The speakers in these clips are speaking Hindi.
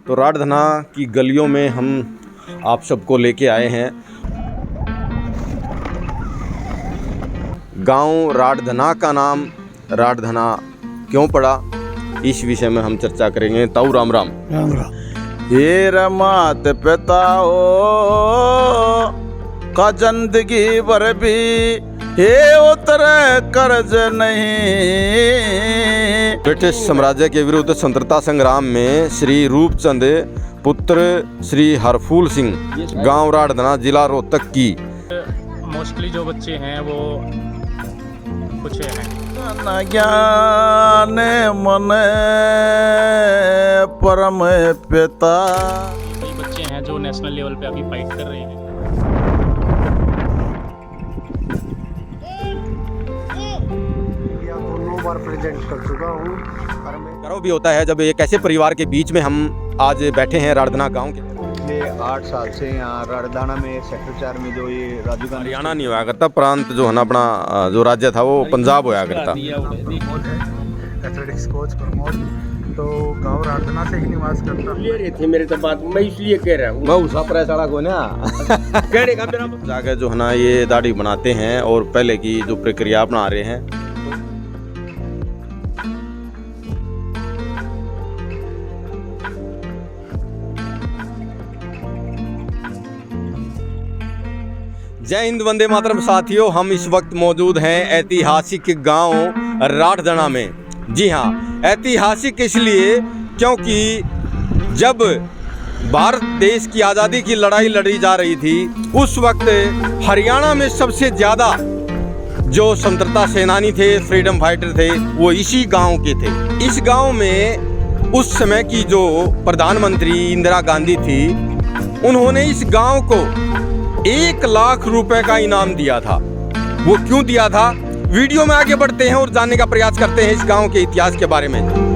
तो राठधना की गलियों में हम आप सबको लेके आए हैं। गांव राठधना का नाम राठधना क्यों पड़ा, इस विषय में हम चर्चा करेंगे। ताऊ राम राम। राम राम। ये रमात पिता हो का जिंदगी भर भी ये उतर कर्ज नहीं। ब्रिटिश साम्राज्य के विरुद्ध स्वतंत्रता संग्राम में श्री रूपचंद पुत्र श्री हरफूल सिंह गांव राठधना जिला रोहतक की मोस्टली जो बच्चे हैं वो कुछ हैं न ज्ञान मन परम पिता। कई बच्चे हैं जो नेशनल लेवल पे अभी फाइट कर रहे हैं। दोनों बार प्रेजेंट कर चुका हूँ। गर्व भी होता है जब एक ऐसे परिवार के बीच में हम आज बैठे हैं राठधना गांव के। पिछले 8 साल से यहाँ राठधना में सेक्टर 4 में जो ये राजीव गांधी हरियाणा नहीं हुआ करता, प्रांत जो है ना अपना जो राज्य था वो पंजाब हुआ करता। एथलेटिक्स कोच प्रमोद तो गांव राठधना से ही निवास करता। क्लियर थी मेरे तो बात, मैं इसलिए कह रहा हूँ। मैं उसा प्रेसड़ा को ना कहने का मेरा जाके जो है ना ये दाढ़ी बनाते हैं और पहले की जो प्रक्रिया अपना रहे हैं। जय हिंद, वंदे मातरम। साथियों, हम इस वक्त मौजूद हैं ऐतिहासिक गांव राठधना में। जी हाँ, ऐतिहासिक इसलिए क्योंकि जब भारत देश की आज़ादी की लड़ाई लड़ी जा रही थी उस वक्त हरियाणा में सबसे ज़्यादा जो स्वतंत्रता सेनानी थे, फ्रीडम फाइटर थे, वो इसी गांव के थे। इस गांव में उस समय की जो प्रधानमंत्री इंदिरा गांधी थी, उन्होंने इस गांव को 1 लाख रुपए का इनाम दिया था। वो क्यों दिया था, वीडियो में आगे बढ़ते हैं और जानने का प्रयास करते हैं इस गांव के इतिहास के बारे में।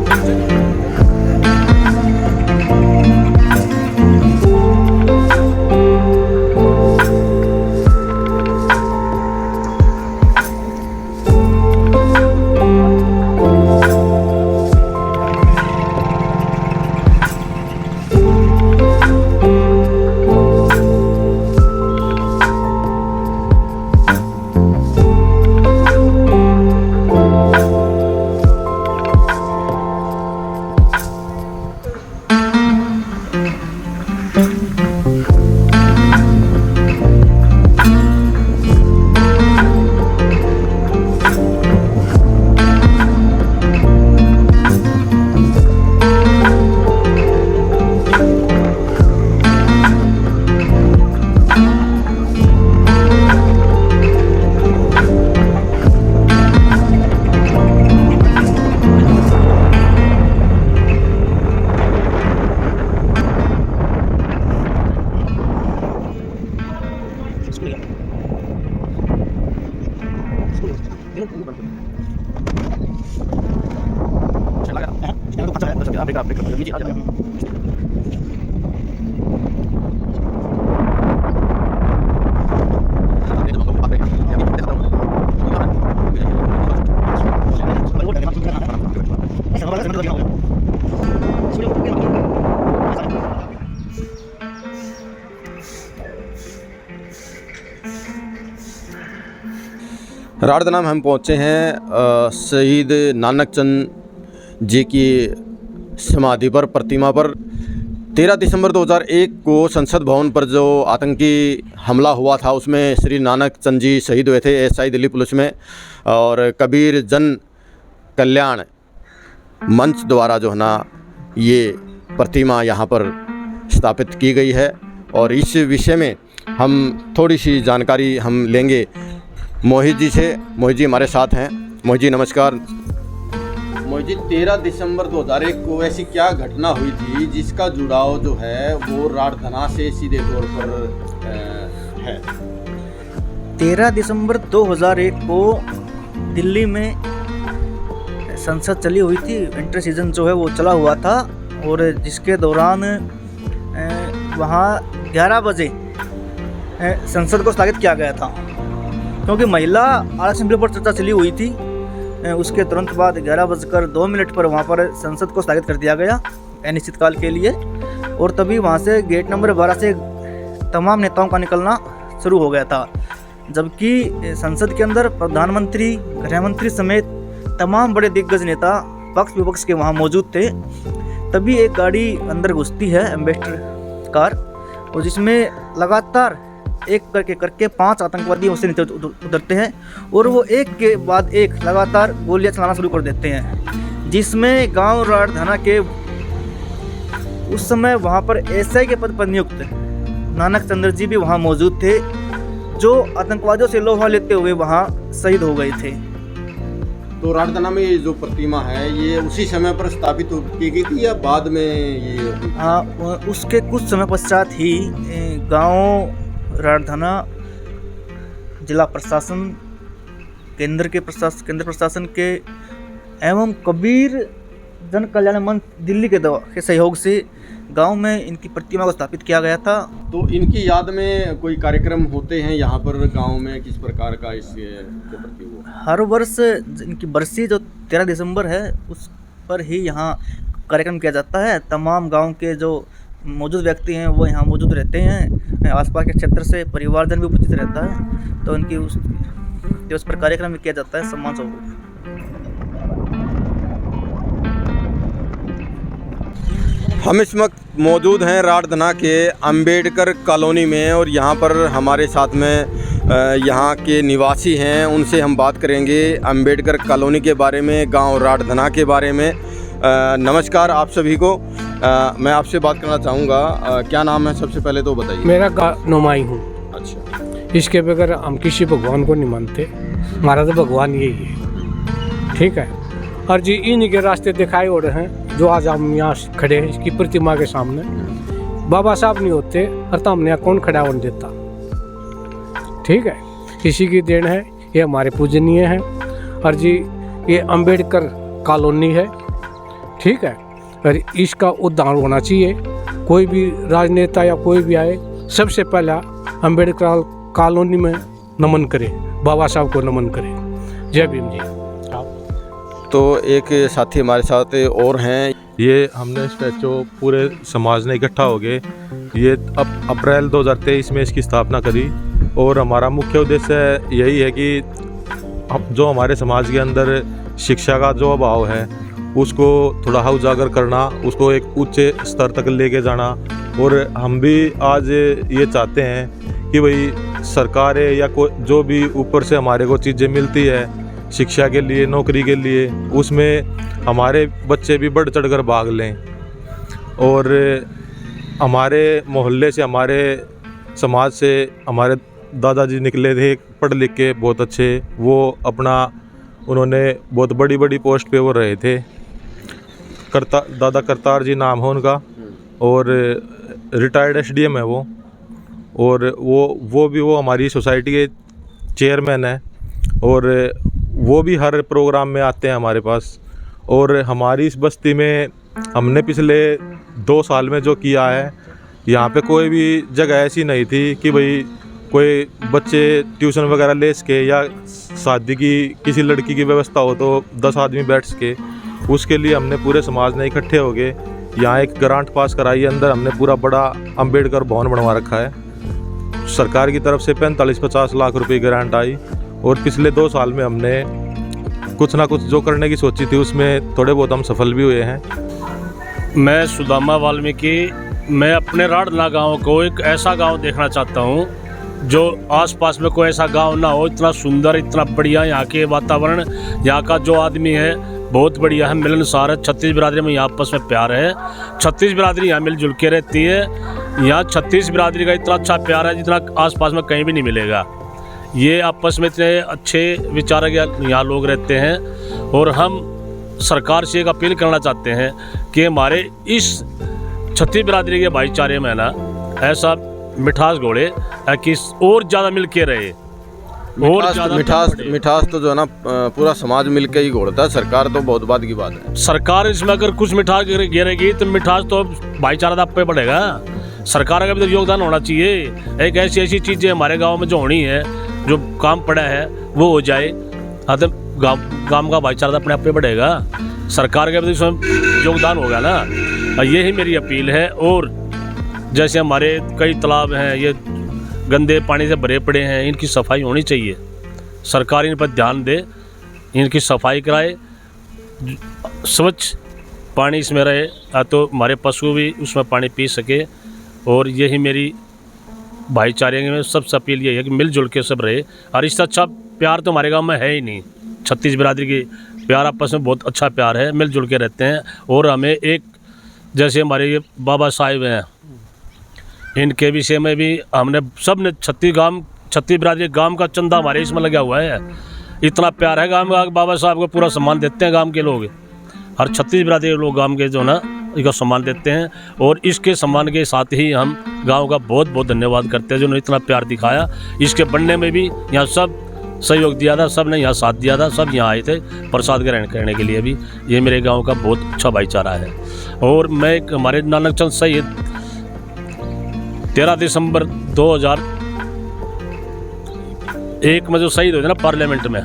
राठधना में हम पहुँचे हैं शहीद नानक चंद जी की समाधि पर, प्रतिमा पर। 13 दिसंबर 2001 को संसद भवन पर जो आतंकी हमला हुआ था उसमें श्री नानक चंद जी शहीद हुए थे एसआई दिल्ली पुलिस में। और कबीर जन कल्याण मंच द्वारा जो है ना ये प्रतिमा यहाँ पर स्थापित की गई है। और इस विषय में हम थोड़ी सी जानकारी हम लेंगे मोहित जी से। मोहित जी हमारे साथ हैं। मोहित जी नमस्कार। मोहित जी, 13 दिसंबर 2001 को ऐसी क्या घटना हुई थी जिसका जुड़ाव जो है वो राठधना से सीधे तौर पर है? 13 दिसंबर 2001 को दिल्ली में संसद चली हुई थी। इंटर सीजन जो है वो चला हुआ था और जिसके दौरान वहाँ 11 बजे संसद को स्थगित किया गया था क्योंकि महिला आरक्षण बिल पर चर्चा चली हुई थी। उसके तुरंत बाद 11:02 पर वहाँ पर संसद को स्थगित कर दिया गया अनिश्चितकाल के लिए। और तभी वहाँ से गेट नंबर 12 से तमाम नेताओं का निकलना शुरू हो गया था। जबकि संसद के अंदर प्रधानमंत्री, गृह मंत्री समेत तमाम बड़े दिग्गज नेता पक्ष विपक्ष के वहाँ मौजूद थे। तभी एक गाड़ी अंदर घुसती है, एम्बेसडर कार, और जिसमें लगातार एक करके 5 आतंकवादी उससे नीचे उतरते हैं और वो एक के बाद एक लगातार गोलियां चलाना शुरू कर देते हैं, जिसमें गांव राड़धाना के उस समय वहां पर एसआई के पद पर नियुक्त नानक चंद्र जी भी वहां मौजूद थे, जो आतंकवादियों से लोहा लेते हुए वहां शहीद हो गए थे। तो राड़धाना में ये जो प्रतिमा है ये उसी समय पर स्थापित की गई थी या बाद में ये? हाँ, उसके कुछ समय पश्चात ही गांव राड़धाना जिला प्रशासन, केंद्र प्रशासन के एवं कबीर जन कल्याण मंच दिल्ली के सहयोग से गांव में इनकी प्रतिमा को स्थापित किया गया था। तो इनकी याद में कोई कार्यक्रम होते हैं यहाँ पर गांव में, किस प्रकार का इसके प्रति वो? हर वर्ष इनकी बरसी जो 13 दिसंबर है उस पर ही यहाँ कार्यक्रम किया जाता है। तमाम गांव के जो मौजूद व्यक्ति हैं वो यहाँ मौजूद रहते हैं, आसपास के क्षेत्र से परिवारजन भी उपस्थित रहता है, तो इनकी उस दिवस पर कार्यक्रम भी किया जाता है सम्मान स्वरूप। हम इस वक्त मौजूद हैं राड़धाना के अंबेडकर कॉलोनी में और यहाँ पर हमारे साथ में यहाँ के निवासी हैं, उनसे हम बात करेंगे अंबेडकर कॉलोनी के बारे में, गांव राड़धाना के बारे में। नमस्कार आप सभी को। मैं आपसे बात करना चाहूँगा, क्या नाम है सबसे पहले तो बताइए। मेरा नोमाई हूँ। अच्छा, इसके बगैर हम किसी भगवान को नहीं मानते, हमारा तो भगवान यही है, ठीक है। और जी इन्हीं के रास्ते दिखाई हो रहे हैं जो आज हम यहाँ खड़े हैं इसकी प्रतिमा के सामने। बाबा साहब नहीं होते और तो हमने यहाँ कौन खड़ा होने देता, ठीक है। इसी की देन है, ये हमारे पूजनीय हैं। और जी ये अंबेडकर कॉलोनी है, ठीक है, और इसका उद्धार होना चाहिए। कोई भी राजनेता या कोई भी आए सबसे पहला अंबेडकर कॉलोनी में नमन करे, बाबा साहब को नमन करे। जय भीम जी। तो एक साथी हमारे साथ और हैं। ये हमने स्टैचू पूरे समाज ने इकट्ठा हो गए, ये अब अप्रैल 2023 में इसकी स्थापना करी और हमारा मुख्य उद्देश्य यही है कि अब जो हमारे समाज के अंदर शिक्षा का जो अभाव है उसको थोड़ा उजागर करना, उसको एक उच्च स्तर तक लेके जाना। और हम भी आज ये चाहते हैं कि भाई सरकार या कोई जो भी ऊपर से हमारे को चीज़ें मिलती है शिक्षा के लिए, नौकरी के लिए, उसमें हमारे बच्चे भी बढ़ चढ़ कर भाग लें। और हमारे मोहल्ले से, हमारे समाज से हमारे दादाजी निकले थे पढ़ लिख के बहुत अच्छे, वो अपना उन्होंने बहुत बड़ी बड़ी पोस्ट पे वो रहे थे। दादा करतार जी नाम है उनका और रिटायर्ड एसडीएम है वो, और वो भी हमारी सोसाइटी के चेयरमैन है और वो भी हर प्रोग्राम में आते हैं हमारे पास। और हमारी इस बस्ती में हमने पिछले 2 साल में जो किया है, यहाँ पे कोई भी जगह ऐसी नहीं थी कि भाई कोई बच्चे ट्यूशन वगैरह ले सके या शादी की किसी लड़की की व्यवस्था हो तो 10 आदमी बैठ सके। उसके लिए हमने पूरे समाज ने इकट्ठे हो गए यहाँ एक ग्रांट पास कराई है, अंदर हमने पूरा बड़ा अंबेडकर भवन बनवा रखा है। सरकार की तरफ से 45-50 लाख रुपए ग्रांट आई और पिछले 2 साल में हमने कुछ ना कुछ जो करने की सोची थी उसमें थोड़े बहुत हम सफल भी हुए हैं। मैं सुदामा वाल्मीकि, मैं अपने राड़धाना गांव को एक ऐसा गांव देखना चाहता हूं जो आसपास में कोई ऐसा गांव ना हो। इतना सुंदर, इतना बढ़िया यहाँ के वातावरण, यहाँ का जो आदमी है बहुत बढ़िया है, मिलनसार है। 36 बिरादरी में यहाँ आपस में प्यार है, 36 बिरादरी यहाँ मिलजुल के रहती है। यहाँ 36 बिरादरी का इतना अच्छा प्यार है जितना आसपास में कहीं भी नहीं मिलेगा। ये आपस में इतने अच्छे विचारक यहाँ लोग रहते हैं और हम सरकार से एक अपील करना चाहते हैं कि हमारे इस 36 बिरादरी के भाईचारे में ना ऐसा मिठास घोड़े कि और ज़्यादा मिल के रहे। मिठास तो जो है ना पूरा समाज मिल के ही घोड़ता है, सरकार तो बहुत बात की बात है। सरकार इसमें अगर कुछ मिठास गिरेगी तो मिठास तो भाईचारा तो आप पे बढ़ेगा। सरकार का भी तो योगदान होना चाहिए। एक ऐसी चीज़ें हमारे गांव में जो होनी है, जो काम पड़ा है वो हो जाए, तो गांव का भाईचारा अपने आप पे बढ़ेगा। सरकार का भी तो इसमें योगदान होगा ना। यही मेरी अपील है। और जैसे हमारे कई तालाब हैं ये गंदे पानी से भरे पड़े हैं, इनकी सफाई होनी चाहिए। सरकार इन पर ध्यान दे, इनकी सफाई कराए, स्वच्छ पानी इसमें रहे तो हमारे पशु भी उसमें पानी पी सके। और यही मेरी भाईचारे में सबसे अपील यही है कि मिलजुल के सब रहे। और इससे अच्छा प्यार तो हमारे गांव में है ही नहीं। छत्तीस बिरादरी की प्यार आपस में बहुत अच्छा प्यार है, मिलजुल के रहते हैं। और हमें एक जैसे हमारे ये बाबा साहिब हैं, इनके विषय में भी हमने सब ने छत्तीस बिरादरी गांव का चंदा हमारे इसमें लगा हुआ है। इतना प्यार है गांव का, बाबा साहब को पूरा सम्मान देते हैं गांव के लोग। हर छत्तीस बिरादरी के लोग गांव के जो ना इसका सम्मान देते हैं। और इसके सम्मान के साथ ही हम गांव का बहुत बहुत धन्यवाद करते हैं जिन्होंने इतना प्यार दिखाया। इसके बनने में भी यहाँ सब सहयोग दिया था, सब ने यहाँ साथ दिया था, सब यहाँ आए थे प्रसाद ग्रहण करने के लिए भी। ये मेरे गांव का बहुत अच्छा भाईचारा है। और मैं हमारे नानक चंद शहीद 13 दिसंबर 2001 में जो शहीद हुए थे ना पार्लियामेंट में,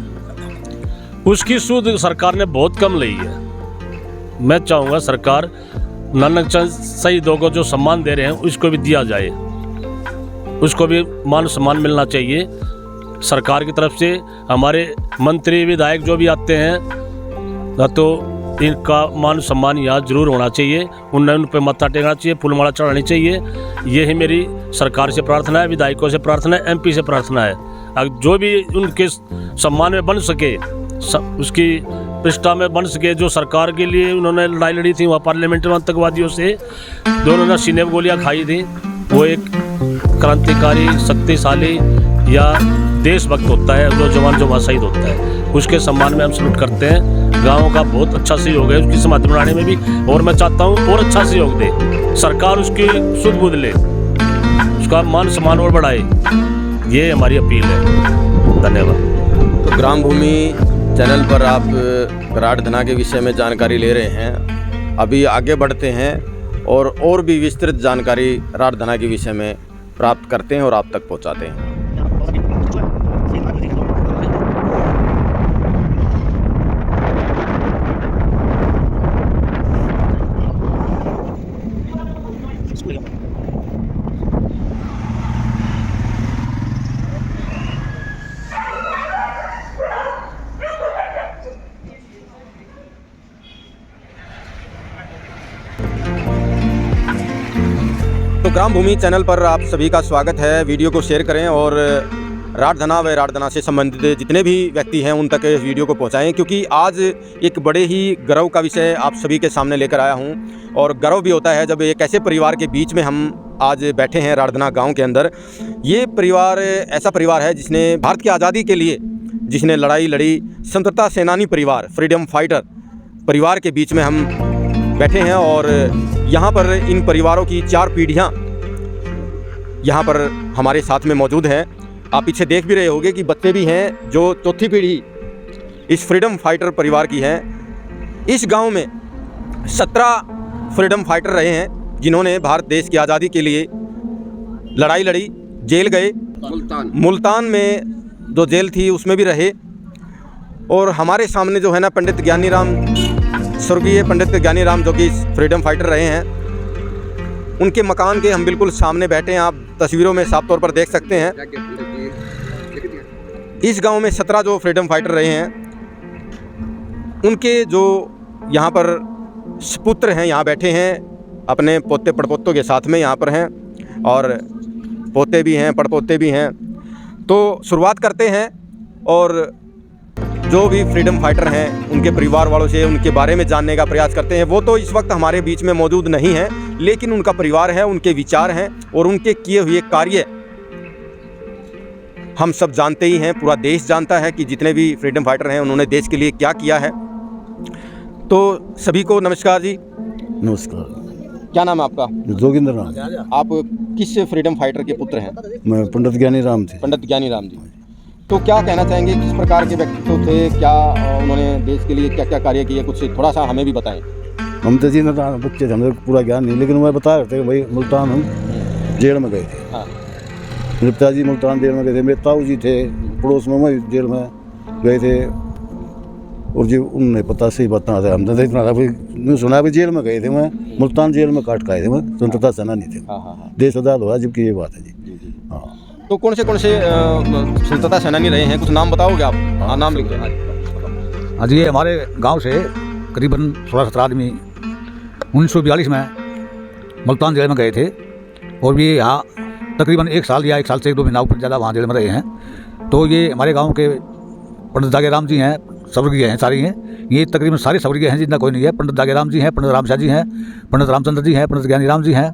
उसकी सूद सरकार ने बहुत कम ली है। मैं चाहूँगा सरकार नानक चंद शहीदों को जो सम्मान दे रहे हैं उसको भी दिया जाए, उसको भी मान सम्मान मिलना चाहिए सरकार की तरफ से। हमारे मंत्री विधायक जो भी आते हैं तो इनका मान सम्मान यहाँ जरूर होना चाहिए, उन पर मत्था टेकना चाहिए, फूलमाला चढ़ानी चाहिए। यही मेरी सरकार से प्रार्थना है, विधायकों से प्रार्थना है, MP से प्रार्थना है। जो भी उनके सम्मान में बन सके, उसकी प्रतिष्ठा में बन सके, जो सरकार के लिए उन्होंने लड़ाई लड़ी थी वहाँ पार्लियामेंट में आतंकवादियों से, जो उन्होंने सीने में गोलियाँ खाई थी, वो एक क्रांतिकारी शक्तिशाली या देशभक्त होता है जो जवान जो वहाँ शहीद होता है, उसके सम्मान में हम सल्यूट करते हैं। गाँव का बहुत अच्छा सहयोग है उसकी समाधि बनाने में भी, और मैं चाहता हूँ और अच्छा सहयोग दे सरकार, उसकी सुध बुध ले, उसका मान सम्मान और बढ़ाए। ये हमारी अपील है। धन्यवाद। तो ग्राम भूमि चैनल पर आप राठधना के विषय में जानकारी ले रहे हैं। अभी आगे बढ़ते हैं और भी विस्तृत जानकारी राठधना के विषय में प्राप्त करते हैं और आप तक पहुंचाते हैं। तो ग्राम भूमि चैनल पर आप सभी का स्वागत है। वीडियो को शेयर करें और राठधना व राठधना से संबंधित जितने भी व्यक्ति हैं उन तक इस वीडियो को पहुंचाएं, क्योंकि आज एक बड़े ही गर्व का विषय आप सभी के सामने लेकर आया हूं। और गर्व भी होता है जब एक ऐसे परिवार के बीच में हम आज बैठे हैं राठधना गांव के अंदर। ये परिवार ऐसा परिवार है जिसने भारत की आज़ादी के लिए जिसने लड़ाई लड़ी, स्वतंत्रता सेनानी परिवार, फ्रीडम फाइटर परिवार के बीच में हम बैठे हैं। और यहाँ पर इन परिवारों की 4 पीढ़ियाँ यहाँ पर हमारे साथ में मौजूद हैं। आप पीछे देख भी रहे होंगे कि बच्चे भी हैं जो चौथी पीढ़ी इस फ्रीडम फाइटर परिवार की है। इस गांव में 17 फ्रीडम फाइटर रहे हैं जिन्होंने भारत देश की आज़ादी के लिए लड़ाई लड़ी, जेल गए, मुल्तान में जो जेल थी उसमें भी रहे। और हमारे सामने जो है ना पंडित ज्ञानीराम, स्वर्गीय पंडित ज्ञानीराम जो कि फ्रीडम फाइटर रहे हैं, उनके मकान के हम बिल्कुल सामने बैठे हैं। आप तस्वीरों में साफ तौर पर देख सकते हैं। इस गांव में 17 जो फ्रीडम फाइटर रहे हैं, उनके जो यहाँ पर सुपुत्र हैं यहाँ बैठे हैं, अपने पोते पड़पोतों के साथ में यहाँ पर हैं, और पोते भी हैं, पड़पोते भी हैं। तो शुरुआत करते हैं और जो भी फ्रीडम फाइटर हैं उनके परिवार वालों से उनके बारे में जानने का प्रयास करते हैं। वो तो इस वक्त हमारे बीच में मौजूद नहीं है, लेकिन उनका परिवार है, उनके विचार हैं और उनके किए हुए कार्य हम सब जानते ही हैं। पूरा देश जानता है कि जितने भी फ्रीडम फाइटर हैं उन्होंने देश के लिए क्या किया है। तो सभी को नमस्कार जी। नमस्कार। क्या नाम है आपका? जोगिंद्र नाम। आप किस फ्रीडम फाइटर के पुत्र हैं? मैं पंडित ज्ञानीराम थे। पंडित ज्ञानीराम जी। तो क्या कहना चाहेंगे, किस प्रकार के व्यक्तित्व थे, क्या उन्होंने देश के लिए क्या क्या कार्य किए, कुछ थोड़ा सा हमें भी बताएं। हम तो जी बच्चे थे, हमें पूरा ज्ञान नहीं, लेकिन मैं बता रहे थे कि भाई मुल्तान हम जेल में गए थे। हाँ। मेरे पिताजी मुल्तान जेल में गए थे, मेरे ताऊ जी थे पड़ोस में, मैं जेल में गए थे। और जी उन्होंने पता सही बता था हमने तो इतना था भाई सुना भी जेल में गए थे मैं मुल्तान जेल में काट खाए थे मैं स्वतंत्रता सेनानी थे देश आज़ाद हुआ जबकि ये बात है जी। हाँ तो कौन से स्वतंत्रता सेनानी रहे हैं, कुछ नाम बताओगे आप? हाँ नाम लिख दें। हाँ जी, ये हमारे गांव से करीबन 16-17 आदमी 1942 में मुल्तान जेल में गए थे और ये यहाँ तकरीबन 1 साल या 1 साल से 1-2 महीना ऊपर ज़्यादा वहाँ जेल में रहे हैं। तो ये हमारे गांव के पंडित जागेराम जी हैं, स्वर्गीय हैं, सारी हैं, ये तकरीबन सारे स्वर्गीय हैं, जितना कोई नहीं है। पंडित जागेराम जी हैं, पंडित रामशाह जी हैं, पंडित रामचंद्र जी हैं, पंडित ज्ञानी राम जी हैं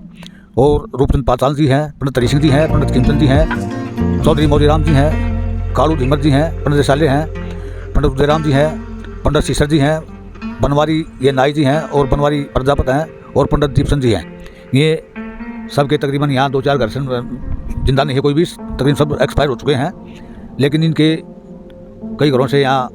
और रूपचंद पाताल जी हैं, पंडित हरी सिंह जी हैं, पंडित खिमचंद जी हैं, चौधरी मौजीराम जी हैं, कालू धीमर जी हैं, पंडित साले हैं, पंडित उदयराम जी हैं, पंडित शीसर जी हैं, बनवारी ये नाई जी हैं और बनवारी प्रजापत हैं और पंडित दीपचंद जी हैं। ये सबके तकरीबन यहाँ 2-4 घर से जिंदा नहीं है कोई भी, तकरीबन सब एक्सपायर हो चुके हैं। लेकिन इनके कई घरों से यहाँ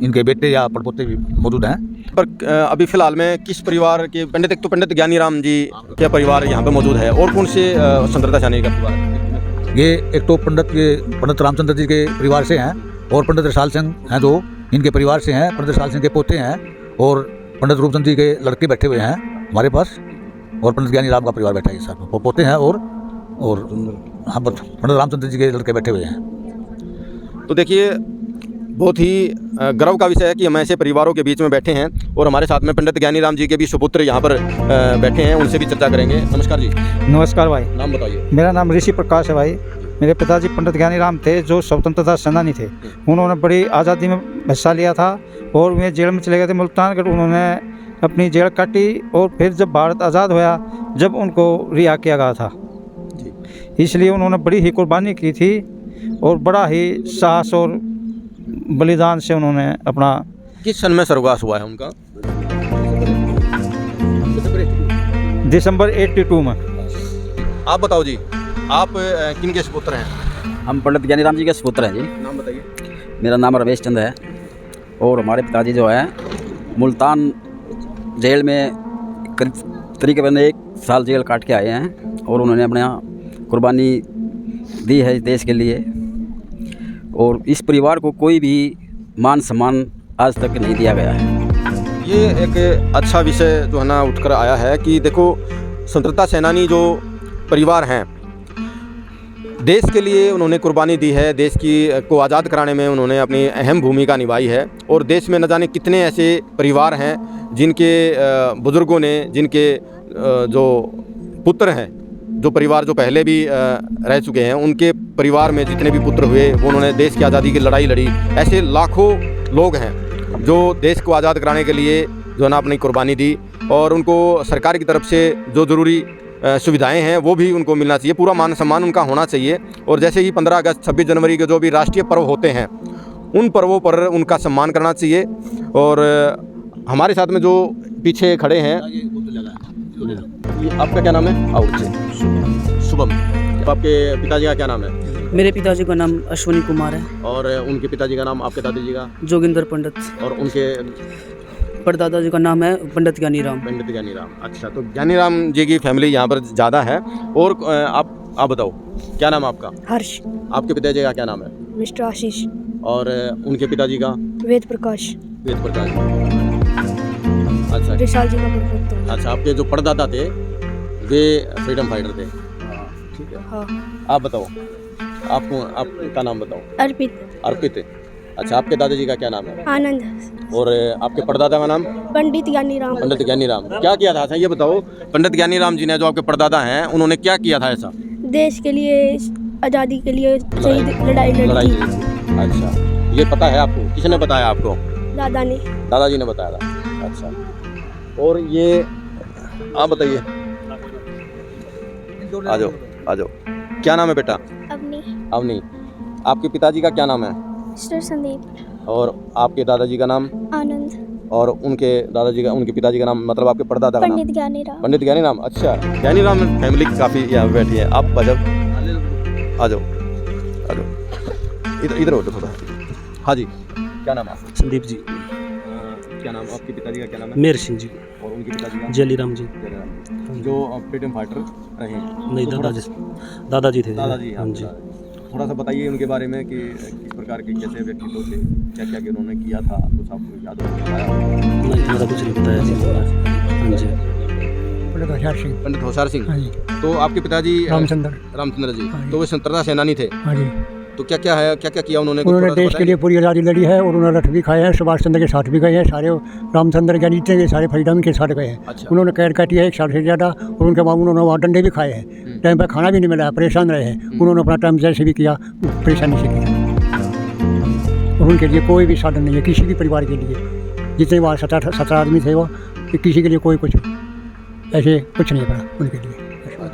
इनके बेटे या पड़पोते भी मौजूद हैं। पर अभी फिलहाल में किस परिवार के पंडित, एक तो पंडित ज्ञानी राम जी के परिवार यहाँ पे मौजूद है, और कौन से स्वतंत्रता सेनानी का परिवार है? ये एक तो पंडित रामचंद्र जी के परिवार से हैं और पंडित रसाल सिंह हैं जो इनके परिवार से हैं। पंडित रसाल सिंह के पोते हैं और पंडित रूपचंद जी के लड़के बैठे हुए हैं हमारे पास, और पंडित ज्ञानी राम का परिवार बैठा है साथ में, वो पोते हैं और हाँ पंडित रामचंद्र जी के लड़के बैठे हुए हैं। तो देखिए बहुत ही गर्व का विषय है कि हम ऐसे परिवारों के बीच में बैठे हैं, और हमारे साथ में पंडित ज्ञानी राम जी के भी सुपुत्र यहाँ पर बैठे हैं, उनसे भी चर्चा करेंगे। नमस्कार जी। नमस्कार भाई। नाम बताइए। मेरा नाम ऋषि प्रकाश है भाई। मेरे पिताजी पंडित ज्ञानी राम थे जो स्वतंत्रता सेनानी थे। उन्होंने बड़ी आज़ादी में हिस्सा लिया था और वे जेल में चले गए थे मुल्तान। कर उन्होंने अपनी जेल काटी और फिर जब भारत आज़ाद हुआ जब उनको रिहा किया गया था, इसलिए उन्होंने बड़ी ही कुर्बानी की थी और बड़ा ही साहस और बलिदान से उन्होंने अपना। किस सन में स्वर्गवास हुआ है उनका? दिसंबर 82 में। आप बताओ जी, आप किन के सुपुत्र हैं? हम पंडित ज्ञानी राम जी के सुपुत्र हैं जी। नाम बताइए। मेरा नाम रमेश चंद है और हमारे पिताजी जो है मुल्तान जेल में तकरीबन 1 साल जेल काट के आए हैं और उन्होंने अपने यहाँ कुर्बानी दी है इस देश के लिए, और इस परिवार को कोई भी मान सम्मान आज तक नहीं दिया गया है। ये एक अच्छा विषय जो है ना उठकर आया है कि देखो स्वतंत्रता सेनानी जो परिवार हैं, देश के लिए उन्होंने कुर्बानी दी है, देश को आज़ाद कराने में उन्होंने अपनी अहम भूमिका निभाई है, और देश में न जाने कितने ऐसे परिवार हैं जिनके बुज़ुर्गों ने, जिनके जो पुत्र हैं, जो परिवार जो पहले भी रह चुके हैं, उनके परिवार में जितने भी पुत्र हुए वो उन्होंने देश की आज़ादी की लड़ाई लड़ी। ऐसे लाखों लोग हैं जो देश को आज़ाद कराने के लिए जो है ना अपनी कुर्बानी दी, और उनको सरकार की तरफ से जो ज़रूरी सुविधाएं हैं वो भी उनको मिलना चाहिए, पूरा मान सम्मान उनका होना चाहिए। और जैसे ही 15 अगस्त 26 जनवरी के जो भी राष्ट्रीय पर्व होते हैं उन पर्वों पर उनका सम्मान करना चाहिए। और हमारे साथ में जो पीछे खड़े हैं, आपका क्या नाम है? शुभम। आपके पिताजी का क्या नाम है? मेरे पिताजी का नाम अश्विनी कुमार है। और उनके पिताजी का नाम? आपके दादाजी का? जोगिंदर पंडित। और उनके परदादा का नाम है पंडित ज्ञानी राम। पंडित ज्ञानी राम। अच्छा, तो ज्ञानी राम जी की फैमिली यहाँ पर ज़्यादा है। और आप बताओ क्या नाम है आपका? हर्ष। आपके पिताजी का क्या नाम है? मिस्टर आशीष। और उनके पिताजी का? वेद प्रकाश। वेद प्रकाश। अच्छा, विशाल जी का परपोता। अच्छा, आपके जो परदादा थे वे फ्रीडम फाइटर थे। ठीक है। हाँ। आप बताओ, आपका नाम बताओ। अर्पित। अर्पित। अच्छा, आपके दादाजी का क्या नाम है? आनंद। और आपके परदादा का नाम? पंडित ज्ञानी राम। पंडित ज्ञानी राम। क्या किया था? अच्छा ये बताओ, पंडित ज्ञानी राम जी ने, जो आपके परदादा हैं, उन्होंने क्या किया था ऐसा? देश के लिए, आज़ादी के लिए लड़ाई लड़ी। अच्छा, ये पता है आपको? किसने बताया आपको? दादा ने। दादाजी ने बताया था। अच्छा, और ये आप बताइए। आ जाओ। क्या नाम है बेटा? अवनी। आपके पिताजी का क्या नाम है? मिस्टर संदीप। और आपके दादाजी का नाम? आनंद। और उनके पिताजी का नाम, मतलब आपके परदादा का नाम? पंडित ज्ञानी राम। पंडित ज्ञानी राम। अच्छा, ज्ञानी राम फैमिली काफ़ी यहाँ बैठी है। आप आ जाओ। इधर हो थोड़ा। हाँ जी, क्या नाम है? संदीप जी। क्या नाम? आपके पिताजी का क्या नाम है? मेहर सिंह जी। और उनके पिताजी का? जलीराम जी। जो फ्रीडम फाइटर रहे हैं? नहीं, दादाजी थे। दादाजी। हाँ जी। थोड़ा सा बताइए उनके बारे में कि किस प्रकार के कैसे व्यक्तित्व थे, क्या क्या उन्होंने किया था, कुछ आपको याद हो? नहीं, ज़्यादा कुछ नहीं बताया जी। हाँ जी। पंडित होशियार सिंह। पंडित होशियार सिंह। हाँ जी। तो आपके पिताजी रामचंद्र जी, हाँ जी। तो वे स्वतंत्रता सेनानी थे। हाँ जी। तो क्या क्या है, क्या क्या किया उन्होंने? उन्होंने देश के लिए पूरी आज़ादी लड़ी है और उन्होंने रथ भी खाए हैं, सुभाष चंद्र के साथ भी गए हैं, सारे रामचंद्र के जितने भी सारे फ्रीडम के साथ गए हैं। अच्छा। उन्होंने कैद काटी है 1 साल से ज़्यादा, और उनके बाद उन्होंने वहाँ डंडे भी खाए हैं, टाइम पर खाना भी नहीं मिला है, परेशान रहे हैं। उन्होंने अपना टाइम जैसे भी किया, परेशानी से किया, और उनके लिए कोई भी साधन नहीं है किसी भी परिवार के लिए। जितने वहाँ 17 आदमी थे वो, किसी के लिए कोई कुछ ऐसे कुछ नहीं पड़ा उनके लिए।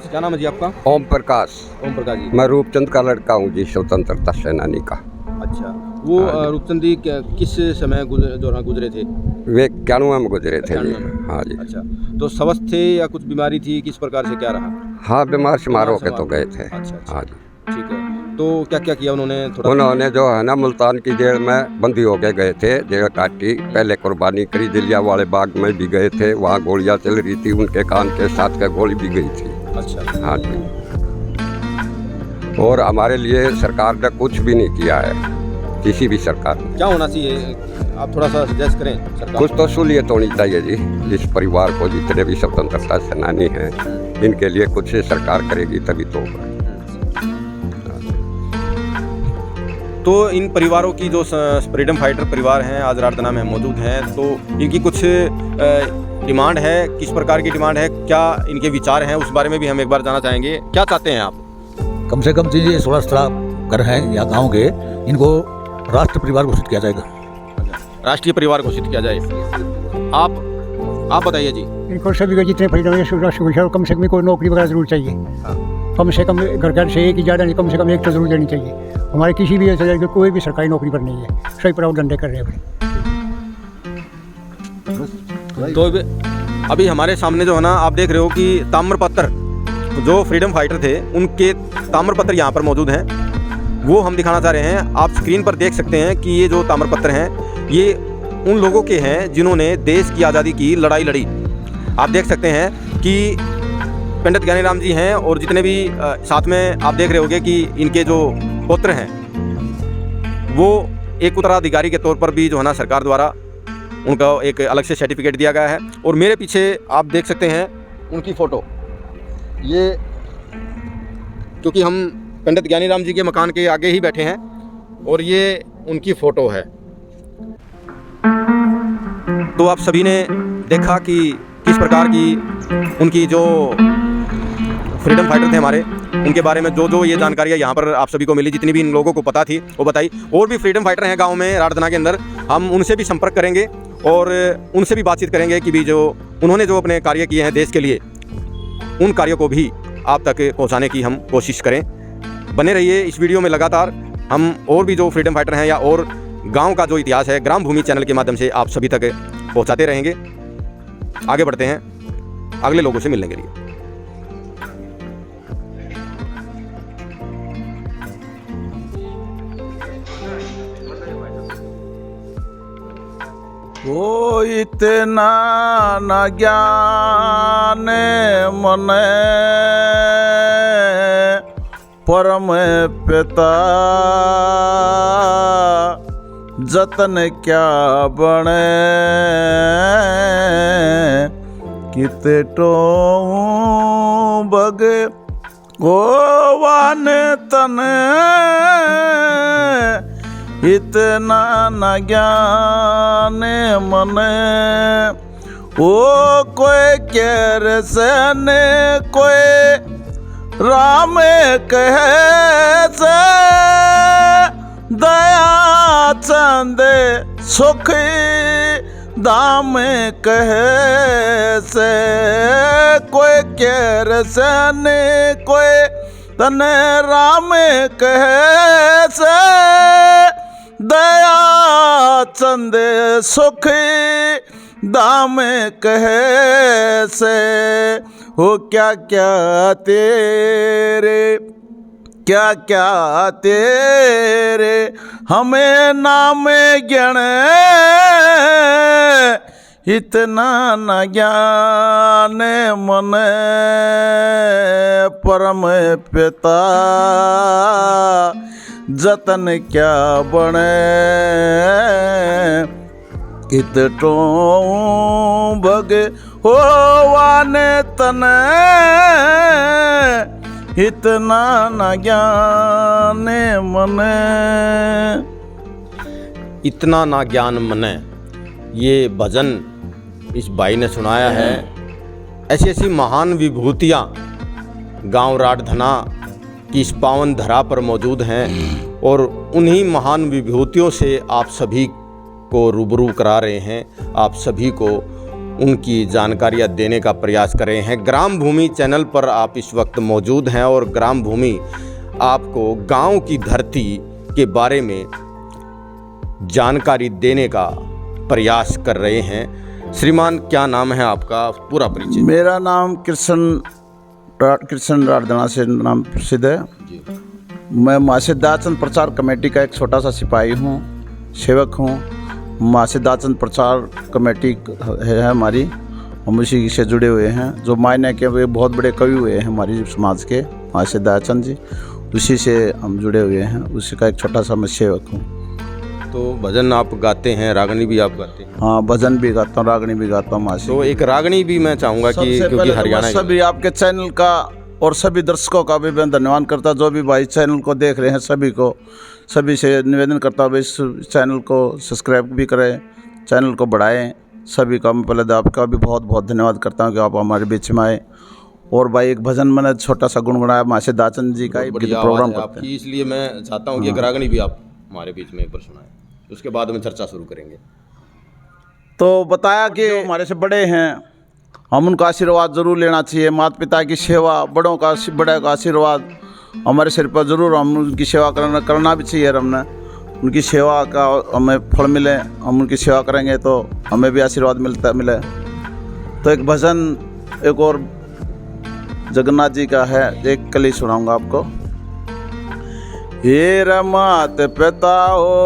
क्या नाम है जी आपका? ओम प्रकाश। ओम प्रकाश जी। मैं रूपचंद का लड़का हूँ जी, स्वतंत्रता सेनानी का। अच्छा, वो रूपचंद जी किस समय दौरान गुजरे थे? वे 91 में गुजरे थे जी। हाँ जी। अच्छा, तो स्वस्थ थे या कुछ बीमारी थी, किस प्रकार से क्या रहा? हाँ, बीमार शिमार होके तो गए थे। अच्छा। हाँ जी। ठीक है, तो क्या क्या किया उन्होंने? थोड़ा उन्होंने जो है ना मुल्तान की जेल में बंदी होके गए थे, जेल काटी, पहले कुर्बानी करी, जलियांवाले बाग में भी गए थे, वहाँ गोलियाँ चल रही थी, उनके कान के साथ का गोली भी गई थी। अच्छा। हाँ जी। और हमारे लिए सरकार ने कुछ भी नहीं किया है, किसी भी सरकार ने। क्या होना चाहिए, आप थोड़ा सा सजेस्ट करें सरकार? कुछ तो सहूलियत होनी चाहिए जी इस परिवार को, जितने भी स्वतंत्रता सेनानी हैं, इनके लिए कुछ सरकार करेगी तभी तो होगा। तो इन परिवारों की जो फ्रीडम फाइटर परिवार हैं आज रारदना में मौजूद हैं, तो इनकी कुछ डिमांड है, किस प्रकार की डिमांड है, क्या इनके विचार हैं, उस बारे में भी हम एक बार जानना चाहेंगे। क्या चाहते हैं आप? कम से कम ये 16-17 घर हैं या गांव के, इनको राष्ट्र परिवार घोषित किया जाएगा। राष्ट्रीय परिवार घोषित किया जाए। आप बताइए जी। इनको सभी को जितने फ्रीडम है, कम से कम कोई नौकरी वगैरह जरूर चाहिए। कम से कम घर से एक ही ज़्यादा नहीं, कम से कम एक तो जरूर देनी चाहिए। हमारे किसी भी ऐसे जगह कोई भी सरकारी नौकरी पर नहीं है, सही पर डंडे कर रहे हैं। तो अभी हमारे सामने जो है ना, आप देख रहे हो कि ताम्रपत्र, जो फ्रीडम फाइटर थे उनके ताम्रपत्र यहाँ पर मौजूद हैं, वो हम दिखाना चाह रहे हैं। आप स्क्रीन पर देख सकते हैं कि ये जो ताम्रपत्र हैं, ये उन लोगों के हैं जिन्होंने देश की आज़ादी की लड़ाई लड़ी। आप देख सकते हैं कि पंडित ज्ञानीराम जी हैं, और जितने भी साथ में आप देख रहे होंगे कि इनके जो पुत्र हैं, वो एक उत्तराधिकारी के तौर पर भी जो है ना सरकार द्वारा उनका एक अलग से सर्टिफिकेट दिया गया है। और मेरे पीछे आप देख सकते हैं उनकी फ़ोटो, ये क्योंकि हम पंडित ज्ञानीराम जी के मकान के आगे ही बैठे हैं, और ये उनकी फ़ोटो है। तो आप सभी ने देखा कि किस प्रकार की उनकी जो फ्रीडम फाइटर थे हमारे, उनके बारे में जो ये जानकारियाँ यहाँ पर आप सभी को मिली, जितनी भी इन लोगों को पता थी वो बताई। और भी फ्रीडम फाइटर हैं गांव में रारदना के अंदर, हम उनसे भी संपर्क करेंगे और उनसे भी बातचीत करेंगे कि भी जो उन्होंने जो अपने कार्य किए हैं देश के लिए, उन कार्यों को भी आप तक पहुँचाने की हम कोशिश करें। बने रहिए इस वीडियो में लगातार। हम और भी जो फ्रीडम फाइटर हैं या और गाँव का जो इतिहास है, ग्राम भूमि चैनल के माध्यम से आप सभी तक पहुँचाते रहेंगे। आगे बढ़ते हैं अगले लोगों से मिलने के लिए। वो इतना न ज्ञान मने परम पिता, जतन क्या बने किते तो बगे गोवान तने, इतना न ज्ञान मने ओ कोई केर से ने कोई राम कहे से, दया चंद सुख दाम कहे से, कोई केर से ने कोई तने राम कहे से, दया चंद सुख दाम कहे से। हो क्या क्या तेरे, क्या क्या तेरे हमें नाम ज्ञान, इतना न ज्ञान मन परम पिता जतन क्या बने इत टो भगे हो वाने तने इतना न ज्ञाने मने। इतना ना ज्ञान मने, ये भजन इस भाई ने सुनाया है। ऐसी ऐसी महान विभूतियाँ गांव राठधना की इस पावन धरा पर मौजूद हैं और उन्हीं महान विभूतियों से आप सभी को रूबरू करा रहे हैं, आप सभी को उनकी जानकारियाँ देने का प्रयास कर रहे हैं। ग्राम भूमि चैनल पर आप इस वक्त मौजूद हैं और ग्राम भूमि आपको गांव की धरती के बारे में जानकारी देने का प्रयास कर रहे हैं। श्रीमान, क्या नाम है आपका, पूरा परिचय? मेरा नाम कृष्ण राठधना से नाम प्रसिद्ध है। मैं मासिदाचंद प्रचार कमेटी का एक छोटा सा सिपाही हूँ, सेवक हूँ। मासिदाचंद प्रचार कमेटी है हमारी, हम उसी से जुड़े हुए हैं। जो मायने के वे बहुत बड़े कवि हुए हैं हमारी समाज के, मासिदाचंद जी, उसी से हम जुड़े हुए हैं। उसी का एक छोटा सा मैं सेवक हूँ। तो भजन आप गाते हैं, रागनी भी आप गाते हैं? हाँ, भजन भी गाता हूँ, रागनी भी गाता हूँ। तो एक रागनी भी मैं चाहूँगा कि, क्योंकि हरियाणा सभी आपके चैनल का और सभी दर्शकों का भी मैं धन्यवाद करता, जो भी भाई चैनल को देख रहे हैं सभी को, सभी से निवेदन करता हूँ इस चैनल को सब्सक्राइब भी करें, चैनल को बढ़ाएं। सभी का मैं पहले आपका भी बहुत बहुत धन्यवाद करता हूँ कि आप हमारे बीच में आए। और भाई एक भजन मैंने छोटा सा गुनगुनाया मासिदाचंद जी का प्रोग्राम करते हैं, इसलिए मैं चाहता हूँ कि एक रागनी भी आप हमारे बीच में एक बार सुनाएं, उसके बाद में चर्चा शुरू करेंगे। तो बताया कि हमारे से बड़े हैं, हम उनका आशीर्वाद ज़रूर लेना चाहिए। माता पिता की सेवा, बड़ों का आशीर्वाद हमारे सिर पर ज़रूर, हम उनकी सेवा करना भी चाहिए। हमने उनकी सेवा का हमें फल मिले, हम उनकी सेवा करेंगे तो हमें भी आशीर्वाद मिले। तो एक भजन एक और जगन्नाथ जी का है, एक कल ही सुनाऊंगा आपको। ये मात पिता हो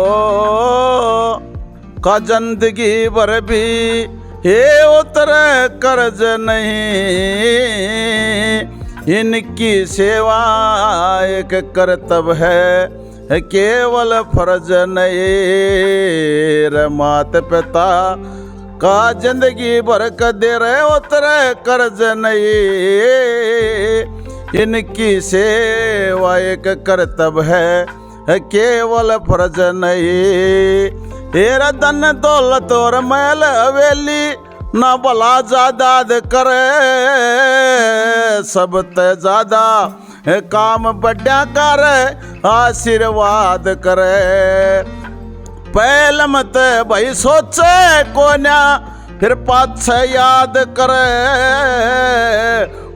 का जिंदगी भर भी ये उतरे कर्ज नहीं, इनकी सेवा एक कर्तव्य है केवल फर्ज नहीं। रे माता पिता का जिंदगी भर का दे रहे उतरे कर्ज नहीं, इनकी सेवा एक कर्तव्य है केवल फर्ज नहीं। तेरा धन दौलत और महल हवेली ना भला जायदाद करे, सब ते ज्यादा काम बढ़िया करे आशीर्वाद करे। पहले मत भाई सोचे कोन्या फिर पाछे याद करे,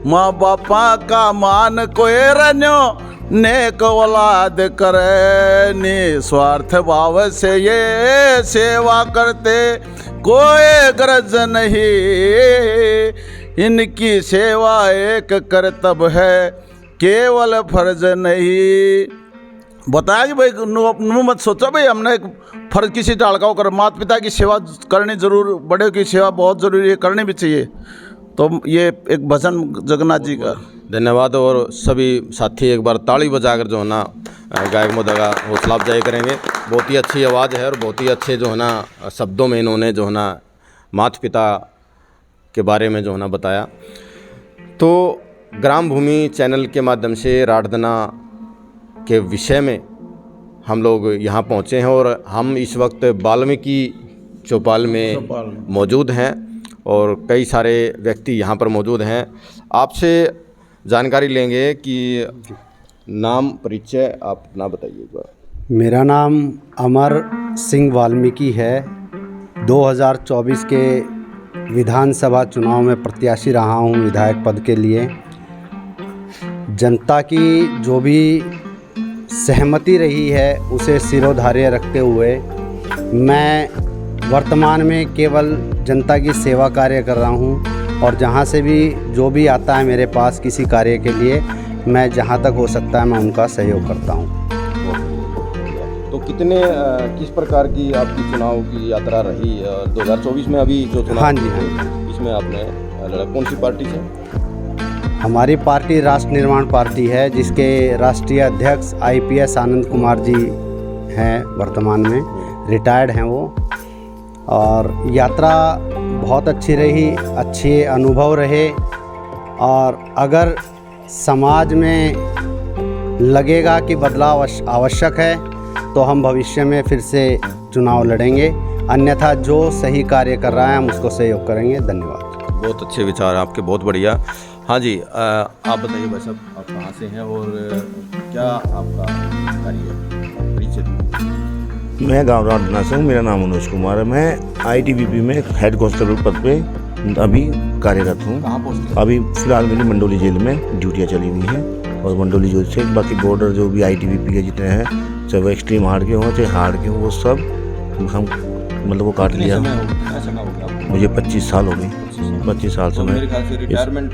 माँ बापा का मान कोई रन्यो नेक औलाद करे। निस्वार्थ भाव से ये सेवा करते कोई गरज नहीं, इनकी सेवा एक कर्तव्य है केवल फर्ज नहीं। बताया कि भाई नु मत सोचो भाई हमने एक फर्ज किसी टालका कर, माता पिता की सेवा करनी जरूर, बड़े की सेवा बहुत ज़रूरी है, करनी भी चाहिए। तो ये एक भजन जगन्नाथ जी का धन्यवाद। और सभी साथी एक बार ताली बजाकर जो है ना गायक महोदय का हौसला अफजाई करेंगे। बहुत ही अच्छी आवाज़ है और बहुत ही अच्छे जो है ना शब्दों में इन्होंने जो है ना माता पिता के बारे में जो है ना बताया। तो ग्राम भूमि चैनल के माध्यम से राठधना के विषय में हम लोग यहाँ पहुँचे हैं और हम इस वक्त वाल्मीकि चौपाल में मौजूद हैं और कई सारे व्यक्ति यहाँ पर मौजूद हैं। आपसे जानकारी लेंगे कि नाम परिचय आप अपना बताइए एक बार। मेरा नाम अमर सिंह वाल्मीकि है। 2024 के विधानसभा चुनाव में प्रत्याशी रहा हूँ विधायक पद के लिए। जनता की जो भी सहमति रही है उसे सिरोधार्य रखते हुए मैं वर्तमान में केवल जनता की सेवा कार्य कर रहा हूं और जहां से भी जो भी आता है मेरे पास किसी कार्य के लिए, मैं जहां तक हो सकता है मैं उनका सहयोग करता हूं। तो किस प्रकार की आपकी चुनाव की यात्रा रही 2024 में? अभी जो चुनाव, हाँ जी, इसमें आपने लड़ा कौन सी पार्टी से? हमारी पार्टी राष्ट्र निर्माण पार्टी है, जिसके राष्ट्रीय अध्यक्ष IPS आनंद कुमार जी हैं, वर्तमान में रिटायर्ड हैं वो। और यात्रा बहुत अच्छी रही, अच्छे अनुभव रहे। और अगर समाज में लगेगा कि बदलाव आवश्यक है तो हम भविष्य में फिर से चुनाव लड़ेंगे, अन्यथा जो सही कार्य कर रहा है हम उसको सहयोग करेंगे। धन्यवाद। बहुत अच्छे विचार हैं आपके, बहुत बढ़िया। हाँ जी, आप बताइए भाई साहब, आप कहाँ से हैं और क्या आपका कार्य है, परिचय? मैं गाँव राडना से हूँ। मेरा नाम मनोज कुमार है। मैं ITBP में हेड कांस्टेबल पद पे अभी कार्यरत हूँ। कहाँ पोस्ट? अभी फिलहाल मेरी मंडोली जेल में ड्यूटियाँ चली हुई हैं और मंडोली जेल से बाकी बॉर्डर जो भी ITBP के जितने हैं, चाहे वो एक्सट्रीम हार्ड के हों चाहे हार्ड के हों, वो सब हम मतलब वो काट लिया। मुझे 25 साल हो गए। 25 साल से मैं रिटायरमेंट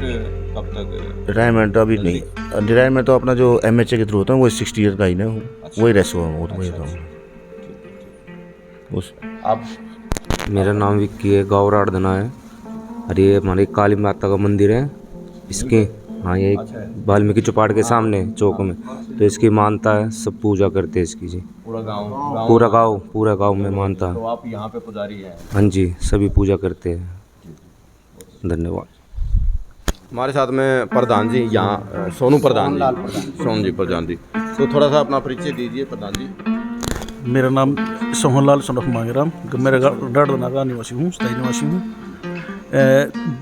कब तक? रिटायरमेंट अभी नहीं। रिटायरमेंट तो अपना जो MHA के थ्रू होता है वो 60 ईयर का ही ना, वही रेस हुआ हूँ। आप? मेरा नाम विक्की है, गाँव राडधना है। और ये हमारी काली माता का मंदिर है इसके, हाँ ये वाल्मीकि चौपाट के सामने चौक में, तो इसकी मानता है, सब पूजा करते हैं इसकी जी। पूरा गांव में मानता है। तो आप यहाँ पे पुजारी हैं? हाँ जी, सभी पूजा करते हैं। धन्यवाद। हमारे साथ में प्रधान जी यहाँ, सोनू प्रधान जी, सोनू जी प्रधान जी, तो थोड़ा सा अपना परिचय दीजिए प्रधान जी। मेरा नाम सोहनलाल सन ऑफ मांगेराम, मेरा राडधना का निवासी हूँ, स्थायी निवासी हूँ।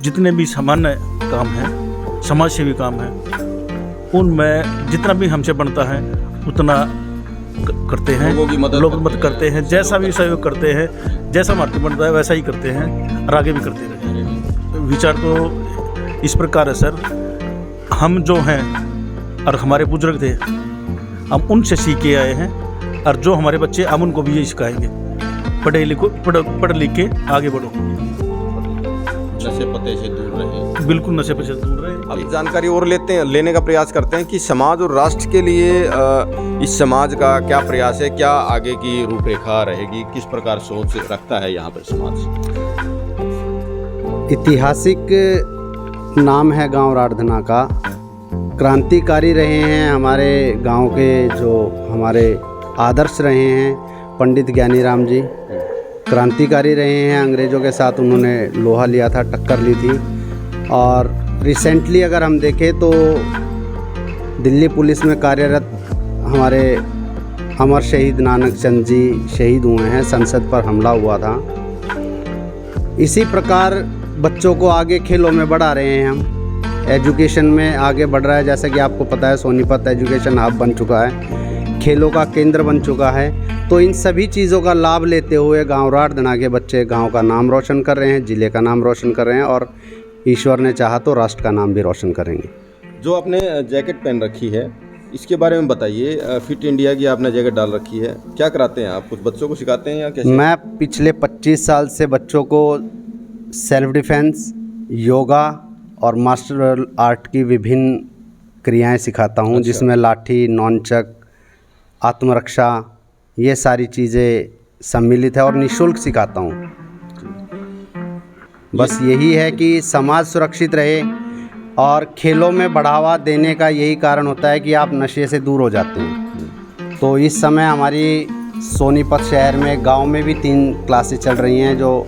जितने भी सामान्य काम हैं, समाज सेवी काम हैं, उनमें जितना भी हमसे बनता है उतना करते हैं। लोगों की मदद करते हैं, जैसा भी सहयोग करते हैं, जैसा हमारे बनता है वैसा ही करते हैं और आगे भी करते रहेंगे। विचार तो इस प्रकार है सर, हम जो हैं और हमारे बुजुर्ग थे, हम उनसे सीख के आए हैं, और जो हमारे बच्चे हम उनको भी यही सिखाएंगे, पढ़ लिख के आगे बढ़ो, नशे पते से दूर रहे। बिल्कुल नशे पते से दूर रहे। अब जानकारी और लेने का प्रयास करते हैं कि समाज और राष्ट्र के लिए इस समाज का क्या प्रयास है, क्या आगे की रूपरेखा रहेगी, किस प्रकार सोच रखता है यहाँ पर समाज। ऐतिहासिक नाम है गांव राडधना का, क्रांतिकारी रहे हैं हमारे गांव के, जो हमारे आदर्श रहे हैं पंडित ज्ञानीराम जी, क्रांतिकारी रहे हैं। अंग्रेज़ों के साथ उन्होंने लोहा लिया था, टक्कर ली थी। और रिसेंटली अगर हम देखें तो दिल्ली पुलिस में कार्यरत हमारे अमर शहीद नानक चंद जी शहीद हुए हैं, संसद पर हमला हुआ था। इसी प्रकार बच्चों को आगे खेलों में बढ़ा रहे हैं हम, एजुकेशन में आगे बढ़ रहा है। जैसा कि आपको पता है सोनीपत एजुकेशन हब बन चुका है, खेलों का केंद्र बन चुका है। तो इन सभी चीज़ों का लाभ लेते हुए गांव राडधना के बच्चे गांव का नाम रोशन कर रहे हैं, ज़िले का नाम रोशन कर रहे हैं, और ईश्वर ने चाहा तो राष्ट्र का नाम भी रोशन करेंगे। जो आपने जैकेट पहन रखी है इसके बारे में बताइए। फिट इंडिया की आपने जैकेट डाल रखी है, क्या कराते हैं आप? कुछ बच्चों को सिखाते हैं या कैसे? मैं पिछले 25 साल से बच्चों को सेल्फ डिफेंस, योगा और मार्शल आर्ट की विभिन्न क्रियाएं सिखाता हूं। अच्छा। जिसमें लाठी, नॉनचक, आत्मरक्षा, ये सारी चीज़ें सम्मिलित है और निःशुल्क सिखाता हूं। बस यही है कि समाज सुरक्षित रहे, और खेलों में बढ़ावा देने का यही कारण होता है कि आप नशे से दूर हो जाते हैं। तो इस समय हमारी सोनीपत शहर में गांव में भी 3 क्लासेस चल रही हैं जो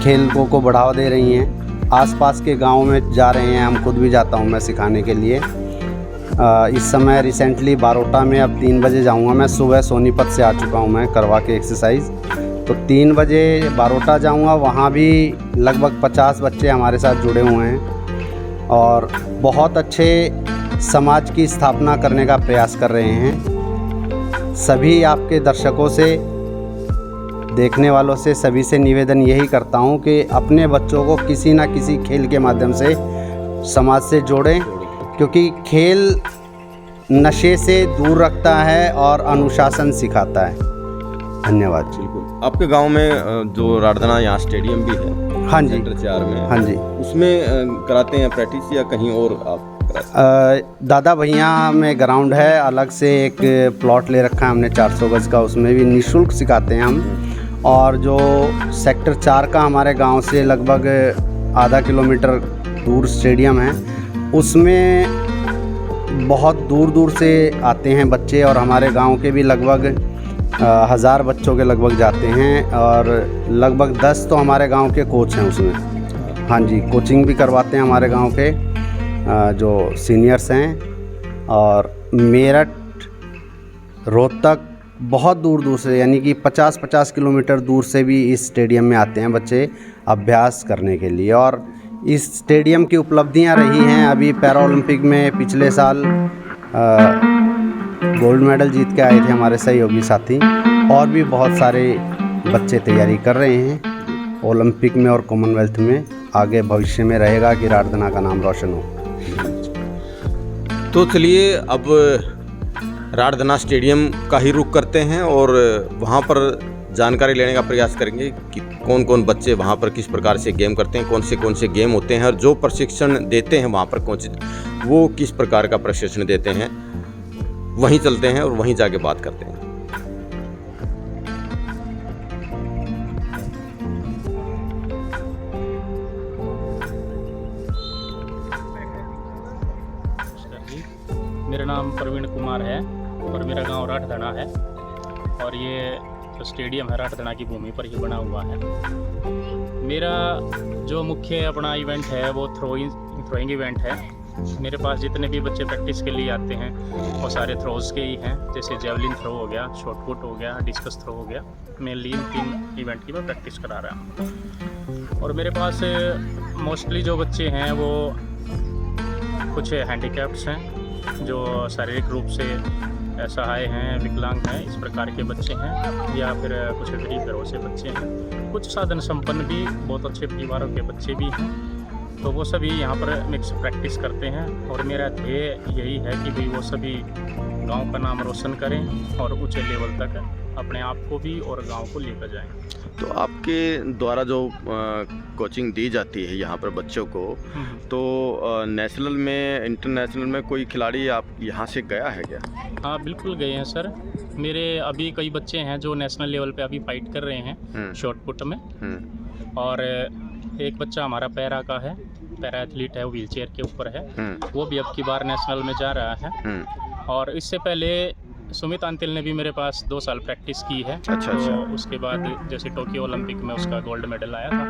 खेल को बढ़ावा दे रही हैं। आसपास के गाँव में जा रहे हैं, हम खुद भी जाता हूं मैं सिखाने के लिए। इस समय रिसेंटली बारोटा में अब 3 बजे जाऊंगा मैं। सुबह सोनीपत से आ चुका हूं मैं करवा के एक्सरसाइज, तो 3 बजे बारोटा जाऊंगा। वहां भी लगभग 50 बच्चे हमारे साथ जुड़े हुए हैं और बहुत अच्छे समाज की स्थापना करने का प्रयास कर रहे हैं। सभी आपके दर्शकों से, देखने वालों से, सभी से निवेदन यही करता हूं कि अपने बच्चों को किसी न किसी खेल के माध्यम से समाज से जोड़ें, क्योंकि खेल नशे से दूर रखता है और अनुशासन सिखाता है। धन्यवाद। बिल्कुल। आपके गांव में जो राडधना यहाँ स्टेडियम भी है, हाँ जी, सेक्टर 4 में, हाँ जी, उसमें कराते हैं प्रैक्टिस या कहीं और आप? दादा भैया में ग्राउंड है, अलग से एक प्लॉट ले रखा है हमने 400 गज का, उसमें भी निःशुल्क सिखाते हैं हम। और जो सेक्टर 4 का हमारे गांव से लगभग आधा किलोमीटर दूर स्टेडियम है, उसमें बहुत दूर दूर से आते हैं बच्चे और हमारे गांव के भी लगभग 1000 बच्चों के लगभग जाते हैं और लगभग 10 तो हमारे गांव के कोच हैं उसमें। हाँ जी, कोचिंग भी करवाते हैं हमारे गांव के जो सीनियर्स हैं। और मेरठ, रोहतक बहुत दूर दूर से यानी कि 50-50 किलोमीटर दूर से भी इस स्टेडियम में आते हैं बच्चे अभ्यास करने के लिए। और इस स्टेडियम की उपलब्धियां रही हैं, अभी पैरा ओलंपिक में पिछले साल गोल्ड मेडल जीत के आए थे हमारे सहयोगी साथी, और भी बहुत सारे बच्चे तैयारी कर रहे हैं ओलंपिक में और कॉमनवेल्थ में। आगे भविष्य में रहेगा कि राडधना का नाम रोशन हो। तो चलिए अब राडधना स्टेडियम का ही रुख करते हैं और वहाँ पर जानकारी लेने का प्रयास करेंगे कि कौन कौन बच्चे वहाँ पर किस प्रकार से गेम करते हैं, कौन से गेम होते हैं और जो प्रशिक्षण देते हैं वहाँ पर कोच वो किस प्रकार का प्रशिक्षण देते हैं। वहीं चलते हैं और वहीं जाके बात करते हैं। मेरा नाम प्रवीण कुमार है और मेरा गांव राठधना है और ये जो स्टेडियम है राठधना की भूमि पर ही बना हुआ है। मेरा जो मुख्य अपना इवेंट है वो थ्रोइंग इवेंट है। मेरे पास जितने भी बच्चे प्रैक्टिस के लिए आते हैं वो सारे थ्रोज के ही हैं, जैसे जेवलिन थ्रो हो गया, शॉटपुट हो गया, डिस्कस थ्रो हो गया। मेनली इन 3 इवेंट की मैं प्रैक्टिस करा रहा हूँ। और मेरे पास मोस्टली जो बच्चे हैं वो कुछ हैंडीकैप्ड्स हैं, जो शारीरिक रूप से असहाय हैं, विकलांग हैं, इस प्रकार के बच्चे हैं, या फिर कुछ गरीब घरों से बच्चे हैं। कुछ साधन संपन्न भी बहुत अच्छे परिवारों के बच्चे भी हैं। तो वो सभी यहाँ पर मिक्स प्रैक्टिस करते हैं और मेरा ध्येय यही है कि भाई वो सभी गांव का नाम रोशन करें और ऊंचे लेवल तक अपने आप को भी और गांव को लेकर जाएं। तो आपके द्वारा जो कोचिंग दी जाती है यहाँ पर बच्चों को, तो नेशनल में, इंटरनेशनल में कोई खिलाड़ी आप यहाँ से गया है क्या? हाँ बिल्कुल गए हैं सर। मेरे अभी कई बच्चे हैं जो नेशनल लेवल पे अभी फाइट कर रहे हैं शॉटपुट में। और एक बच्चा हमारा पैरा का है, पैरा एथलीट है, वो व्हील चेयर के ऊपर है, वो भी अब की बार नेशनल में जा रहा है। और इससे पहले सुमित अंतिल ने भी मेरे पास 2 साल प्रैक्टिस की है। अच्छा। तो उसके बाद जैसे टोक्यो ओलंपिक में उसका गोल्ड मेडल आया था,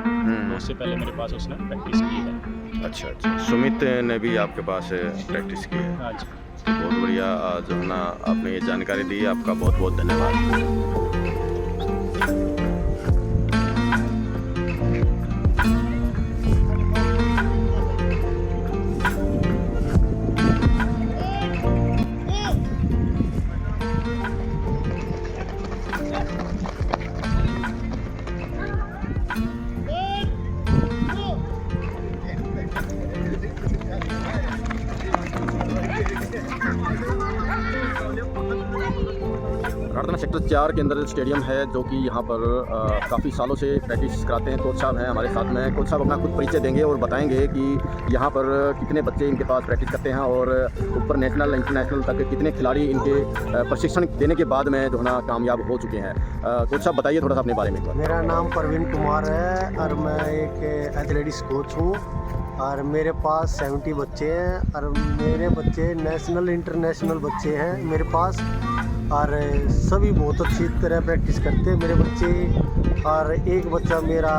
तो उससे पहले मेरे पास उसने प्रैक्टिस की है। अच्छा। सुमित ने भी आपके पास प्रैक्टिस की है? हाँ जी। बहुत बढ़िया, जो है ना आपने ये जानकारी दी, आपका बहुत बहुत धन्यवाद। राडधना सेक्टर 4 के अंदर स्टेडियम है जो कि यहाँ पर काफ़ी सालों से प्रैक्टिस कराते हैं। कोच साहब हैं हमारे साथ में। कोच साहब अपना खुद परिचय देंगे और बताएंगे कि यहाँ पर कितने बच्चे इनके पास प्रैक्टिस करते हैं और ऊपर नेशनल इंटरनेशनल तक कितने खिलाड़ी इनके प्रशिक्षण देने के बाद में जो है ना कामयाब हो चुके हैं। कोच साहब बताइए थोड़ा सा अपने बारे में। मेरा नाम प्रवीण कुमार है और मैं एक एथलेटिक्स कोच हूँ और मेरे पास 70 बच्चे हैं और मेरे बच्चे नेशनल इंटरनेशनल बच्चे हैं मेरे पास, और सभी बहुत अच्छी तरह प्रैक्टिस करते हैं मेरे बच्चे। और एक बच्चा मेरा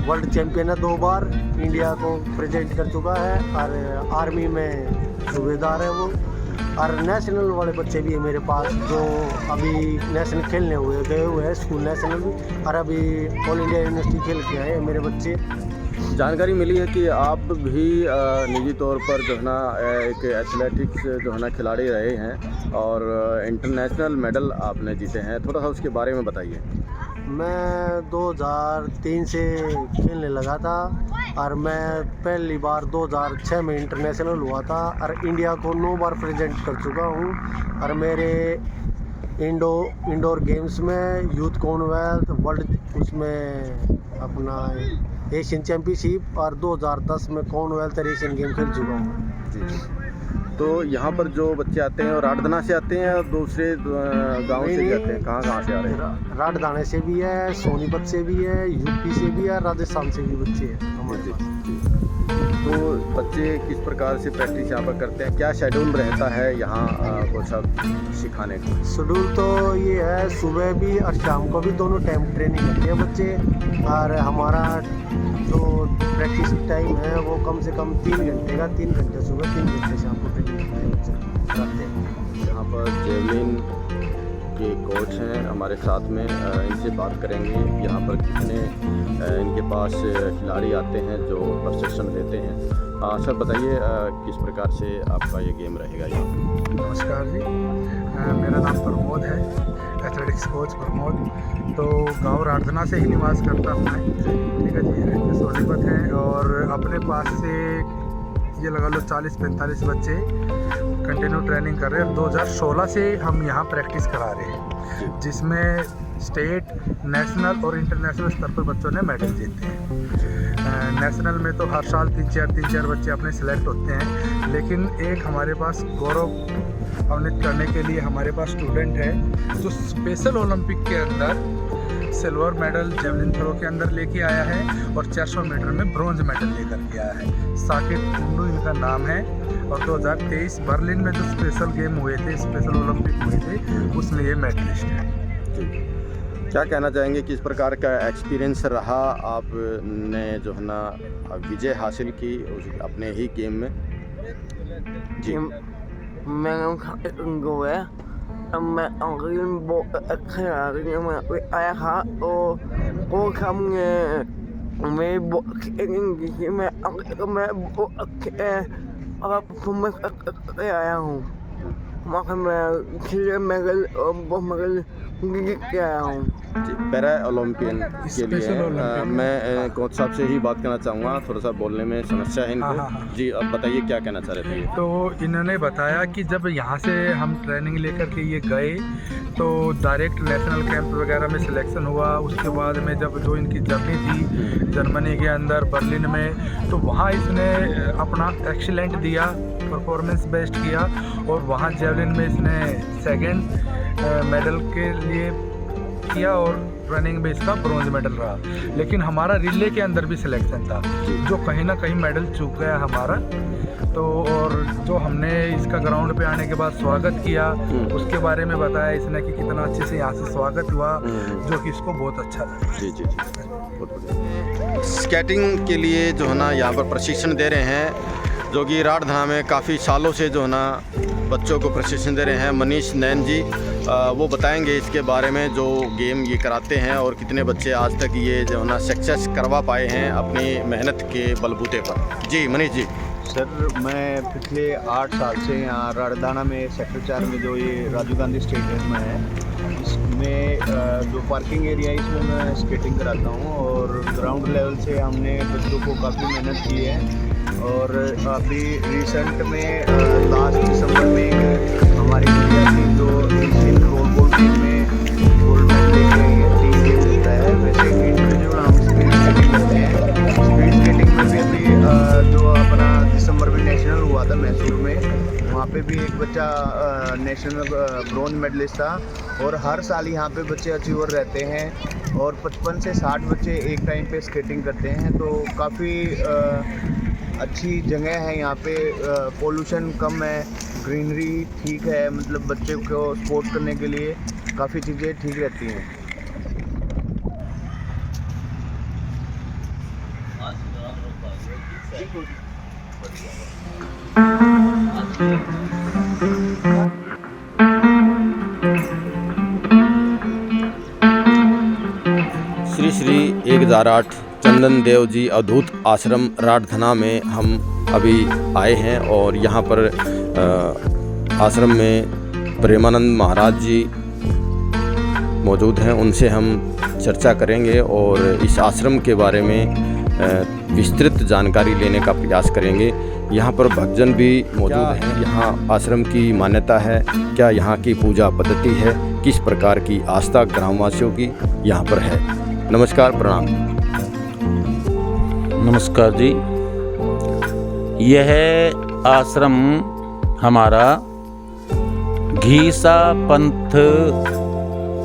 वर्ल्ड चैम्पियन है, 2 बार इंडिया को प्रेजेंट कर चुका है और आर्मी में सूबेदार है वो। और नेशनल वाले बच्चे भी हैं मेरे पास जो अभी नेशनल खेलने गए हुए हैं, स्कूल नेशनल भी, और अभी ऑल इंडिया यूनिवर्सिटी खेल के आए हैं मेरे बच्चे। जानकारी मिली है कि आप भी निजी तौर पर जो है ना एक एथलेटिक्स जो है ना खिलाड़ी रहे हैं और इंटरनेशनल मेडल आपने जीते हैं, थोड़ा सा उसके बारे में बताइए। मैं 2003 से खेलने लगा था और मैं पहली बार 2006 में इंटरनेशनल हुआ था और इंडिया को 9 बार प्रेजेंट कर चुका हूँ। और मेरे इंडोर गेम्स में यूथ कॉमनवेल्थ वर्ल्ड, उसमें अपना एशियन चैम्पियनशिप और 2010 में कॉमनवेल्थ और एशियन गेम खेल चुका हूँ। तो यहाँ पर जो बच्चे आते हैं राडधना से आते हैं और दूसरे गांव से भी आते हैं? कहाँ से आ रहे हैं? राडधना से भी है, सोनीपत से भी है, यूपी से भी है, राजस्थान से भी बच्चे हैं हमारे पास। तो बच्चे किस प्रकार से प्रैक्टिस यहाँ पर करते हैं, क्या शेड्यूल रहता है यहाँ कोच साहब सिखाने का? शेड्यूल तो ये है, सुबह भी और शाम को भी दोनों टाइम ट्रेनिंग करते हैं बच्चे। और हमारा जो प्रैक्टिस टाइम है वो कम से कम 3 घंटे का, 3 घंटे सुबह 3 घंटे शाम को ट्रेनिंग करते हैं। यहाँ पर जेवलिन के कोच हैं हमारे साथ में, इनसे बात करेंगे यहाँ पर कितने इनके पास खिलाड़ी आते हैं जो प्रशिक्षण देते हैं। सर बताइए किस प्रकार से आपका ये गेम रहेगा यहाँ? नमस्कार जी, मेरा नाम प्रमोद है, एथलेटिक्स कोच प्रमोद। तो गांव राठधना से ही निवास करता हूँ मैं, ठीक है जी। रहते सोनीपत है और अपने पास से ये लगा लो 40-45 बच्चे कंटिन्यू ट्रेनिंग कर रहे हैं। 2016 से हम यहाँ प्रैक्टिस करा रहे हैं, जिसमें स्टेट, नेशनल और इंटरनेशनल स्तर पर बच्चों ने मेडल जीते हैं। नेशनल में तो हर साल 3-4 बच्चे अपने सिलेक्ट होते हैं, लेकिन एक हमारे पास गौरव अवनित करने के लिए हमारे पास स्टूडेंट है जो स्पेशल ओलंपिक के अंदर सिल्वर मेडल जेवलिन थ्रो के अंदर लेके आया है और 400 मीटर में ब्रॉन्ज मेडल लेकर के आया है। साकेत कुंडू इनका नाम है और 2023 बर्लिन में जो स्पेशल गेम हुए थे, स्पेशल ओलंपिक हुए थे, उसमें ये मेडलिस्ट है। क्या कहना चाहेंगे, किस प्रकार का एक्सपीरियंस रहा आपने जो है ना विजय हासिल की अपने ही गेम में? जी मैं मैं बहुत खिलाड़ी में आया था और वो मैं आया हूँ, मैं मेडल और मेडल आया हूँ। पैरा ओलंपियन के लिए मैं कोच साहब से ही बात करना चाहूँगा, थोड़ा सा बोलने में समस्या है इनको। जी अब बताइए क्या कहना चाह रहे थे? तो इन्होंने बताया कि जब यहाँ से हम ट्रेनिंग लेकर के ये गए तो डायरेक्ट नेशनल कैंप वगैरह में सिलेक्शन हुआ। उसके बाद में जब जो इनकी जर्नी थी जर्मनी के अंदर बर्लिन में, तो वहाँ इसने अपना एक्सीलेंट दिया, परफॉर्मेंस बेस्ट किया और वहाँ जेवलिन में इसने सेकंड मेडल के लिए किया और रनिंग में इसका ब्रॉन्ज मेडल रहा। लेकिन हमारा रिले के अंदर भी सिलेक्शन था, जो कहीं ना कहीं मेडल चूक गया हमारा। तो और जो हमने इसका ग्राउंड पे आने के बाद स्वागत किया, उसके बारे में बताया इसने कि कितना अच्छे से यहाँ से स्वागत हुआ, जो कि इसको बहुत अच्छा लगा। जी जी जी, बहुत बढ़िया। स्केटिंग के लिए जो है ना यहाँ पर प्रशिक्षण दे रहे हैं, जो कि राठधना में काफ़ी सालों से जो है ना बच्चों को प्रशिक्षण दे रहे हैं मनीष नैन जी। वो बताएंगे इसके बारे में, जो गेम ये कराते हैं और कितने बच्चे आज तक ये जो है ना सक्सेस करवा पाए हैं अपनी मेहनत के बलबूते पर। जी मनीष जी। सर मैं पिछले 8 साल से यहाँ राठधना में सेक्टर 4 में जो ये राजीव गांधी स्टेडियम में है, इसमें जो पार्किंग एरिया है इसमें मैं स्केटिंग कराता हूँ। और ग्राउंड लेवल से हमने बच्चों को काफ़ी मेहनत की है। और अभी रिसेंट में लास्ट दिसंबर में हमारी इंडिया की जो एशियन रोलबॉल गेम में गोल्ड मेडल लेके आई है। 3 गेम होता है, वैसे इंडिविजुअल हम स्पीड स्केटिंग करते हैं। स्पीड स्केटिंग में भी अभी जो अपना दिसंबर में नेशनल हुआ था मैसूर में, वहाँ पे भी एक बच्चा नेशनल ब्रॉन्ज मेडलिस्ट था। और हर साल यहाँ पे बच्चे अचीवर रहते हैं और 55 से 60 बच्चे एक टाइम पे स्केटिंग करते हैं। तो काफ़ी अच्छी जगह है यहाँ पे, पोल्यूशन कम है, ग्रीनरी ठीक है, मतलब बच्चे को स्पोर्ट्स करने के लिए काफ़ी चीज़ें ठीक रहती हैं। श्री श्री 1008 चंदन देव जी अवधूत आश्रम राठधना में हम अभी आए हैं और यहाँ पर आश्रम में प्रेमानंद महाराज जी मौजूद हैं। उनसे हम चर्चा करेंगे और इस आश्रम के बारे में विस्तृत जानकारी लेने का प्रयास करेंगे। यहाँ पर भक्तजन भी मौजूद हैं। यहाँ आश्रम की मान्यता है, क्या यहाँ की पूजा पद्धति है, किस प्रकार की आस्था ग्रामवासियों की यहाँ पर है। नमस्कार, प्रणाम। नमस्कार जी। यह आश्रम हमारा घीसा पंथ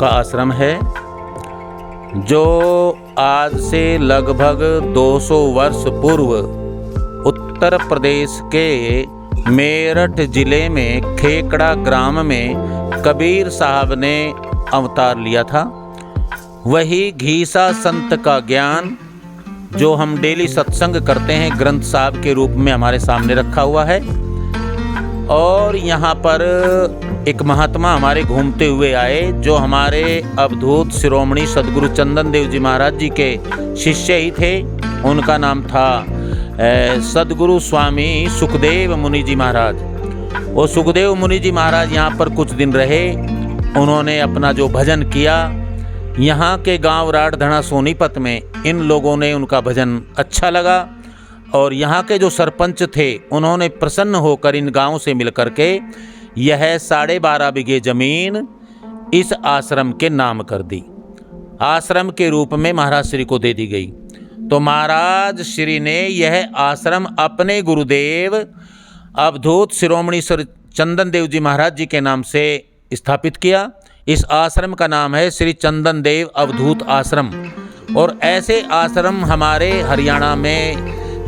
का आश्रम है, जो आज से लगभग 200 वर्ष पूर्व उत्तर प्रदेश के मेरठ जिले में खेकड़ा ग्राम में कबीर साहब ने अवतार लिया था। वही घीसा संत का ज्ञान जो हम डेली सत्संग करते हैं ग्रंथ साहब के रूप में हमारे सामने रखा हुआ है। और यहाँ पर एक महात्मा हमारे घूमते हुए आए जो हमारे अवधूत शिरोमणि सदगुरु चंदन देव जी महाराज जी के शिष्य ही थे। उनका नाम था सदगुरु स्वामी सुखदेव मुनि जी महाराज। वो सुखदेव मुनि जी महाराज यहाँ पर कुछ दिन रहे। उन्होंने अपना जो भजन किया, यहाँ के गांव राठधना सोनीपत में इन लोगों ने उनका भजन अच्छा लगा और यहाँ के जो सरपंच थे उन्होंने प्रसन्न होकर इन गांव से मिलकर के यह 12.5 बीघे जमीन इस आश्रम के नाम कर दी। आश्रम के रूप में महाराज श्री को दे दी गई। तो महाराज श्री ने यह आश्रम अपने गुरुदेव अवधूत शिरोमणि चंदन देव जी महाराज जी के नाम से स्थापित किया। इस आश्रम का नाम है श्री चंदन देव अवधूत आश्रम। और ऐसे आश्रम हमारे हरियाणा में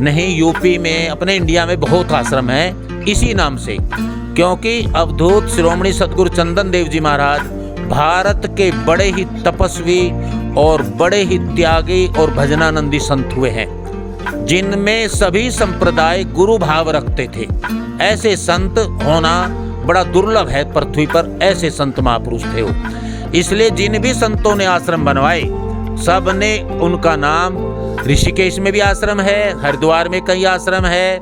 नहीं, यूपी में, अपने इंडिया में बहुत आश्रम हैं इसी नाम से, क्योंकि अवधूत शिरोमणि सदगुरु चंदन देव जी महाराज भारत के बड़े ही तपस्वी और बड़े ही त्यागी और भजनानंदी संत हुए हैं, जिनमें सभी संप्रदाय गुरु भाव रखते थे। ऐसे संत होना बड़ा दुर्लभ है पृथ्वी पर, ऐसे संत महापुरुष थे वो। इसलिए जिन भी संतों ने आश्रम बनवाए सब ने उनका नाम, ऋषिकेश में भी आश्रम है, हरिद्वार में कई आश्रम है,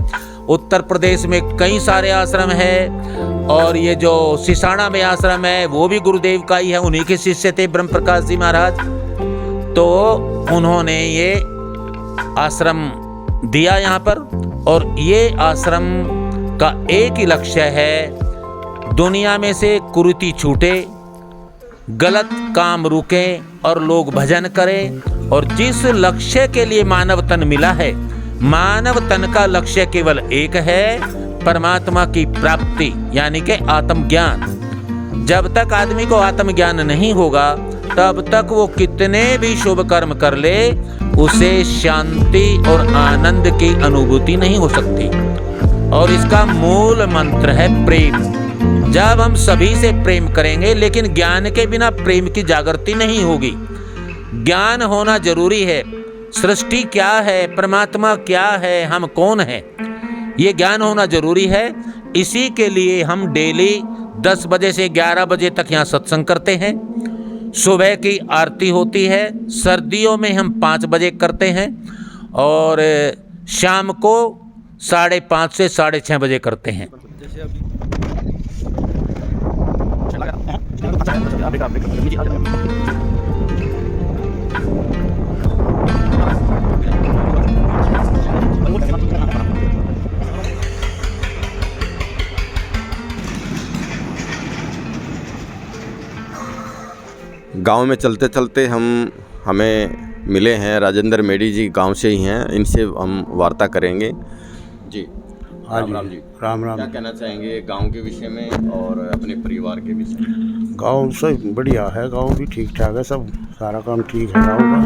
उत्तर प्रदेश में कई सारे आश्रम है, और ये जो सिसाना में आश्रम है वो भी गुरुदेव का ही है, उन्हीं के शिष्य थे ब्रह्म प्रकाश जी महाराज। तो उन्होंने ये आश्रम दिया यहाँ पर। और ये आश्रम का एक ही लक्ष्य है, दुनिया में से कुरीति छूटे, गलत काम रुके और लोग भजन करें। और जिस लक्ष्य के लिए मानव तन मिला है, मानव तन का लक्ष्य केवल एक है, परमात्मा की प्राप्ति यानी कि आत्मज्ञान। जब तक आदमी को आत्मज्ञान नहीं होगा तब तक वो कितने भी शुभ कर्म कर ले, उसे शांति और आनंद की अनुभूति नहीं हो सकती। और इसका मूल मंत्र है प्रेम। जब हम सभी से प्रेम करेंगे, लेकिन ज्ञान के बिना प्रेम की जागृति नहीं होगी। ज्ञान होना जरूरी है। सृष्टि क्या है, परमात्मा क्या है, हम कौन है, ये ज्ञान होना जरूरी है। इसी के लिए हम डेली 10 बजे से 11 बजे तक यहाँ सत्संग करते हैं। सुबह की आरती होती है, सर्दियों में हम 5 बजे करते हैं, और शाम को 5:30 से 6:30 बजे करते हैं। गांव में चलते चलते हमें मिले हैं राजेंद्र मेडी जी, गांव से ही हैं। इनसे हम वार्ता करेंगे। जी हाँ राम जी, राम जी। राम राम। क्या कहना चाहेंगे गांव के विषय में और अपने परिवार के विषय में? गांव सब बढ़िया है, गांव भी ठीक ठाक है, सब सारा काम ठीक है गांव का।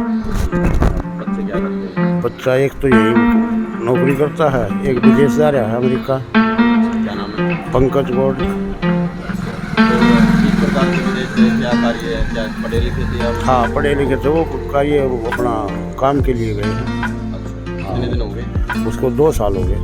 बच्चे क्या करते हैं? बच्चा एक तो यही नौकरी करता है, एक विदेश जा रहा है अमेरिका। क्या नाम है? पंकज गौड़। किस प्रकार के विदेश से क्या कार्य है, क्या पढ़े लिखे थे आप? हाँ पढ़े लिखे थे, वो कार्य वो अपना काम के लिए गए हैं। अच्छा, कितने दिन हो गए? उसको 2 साल हो गए।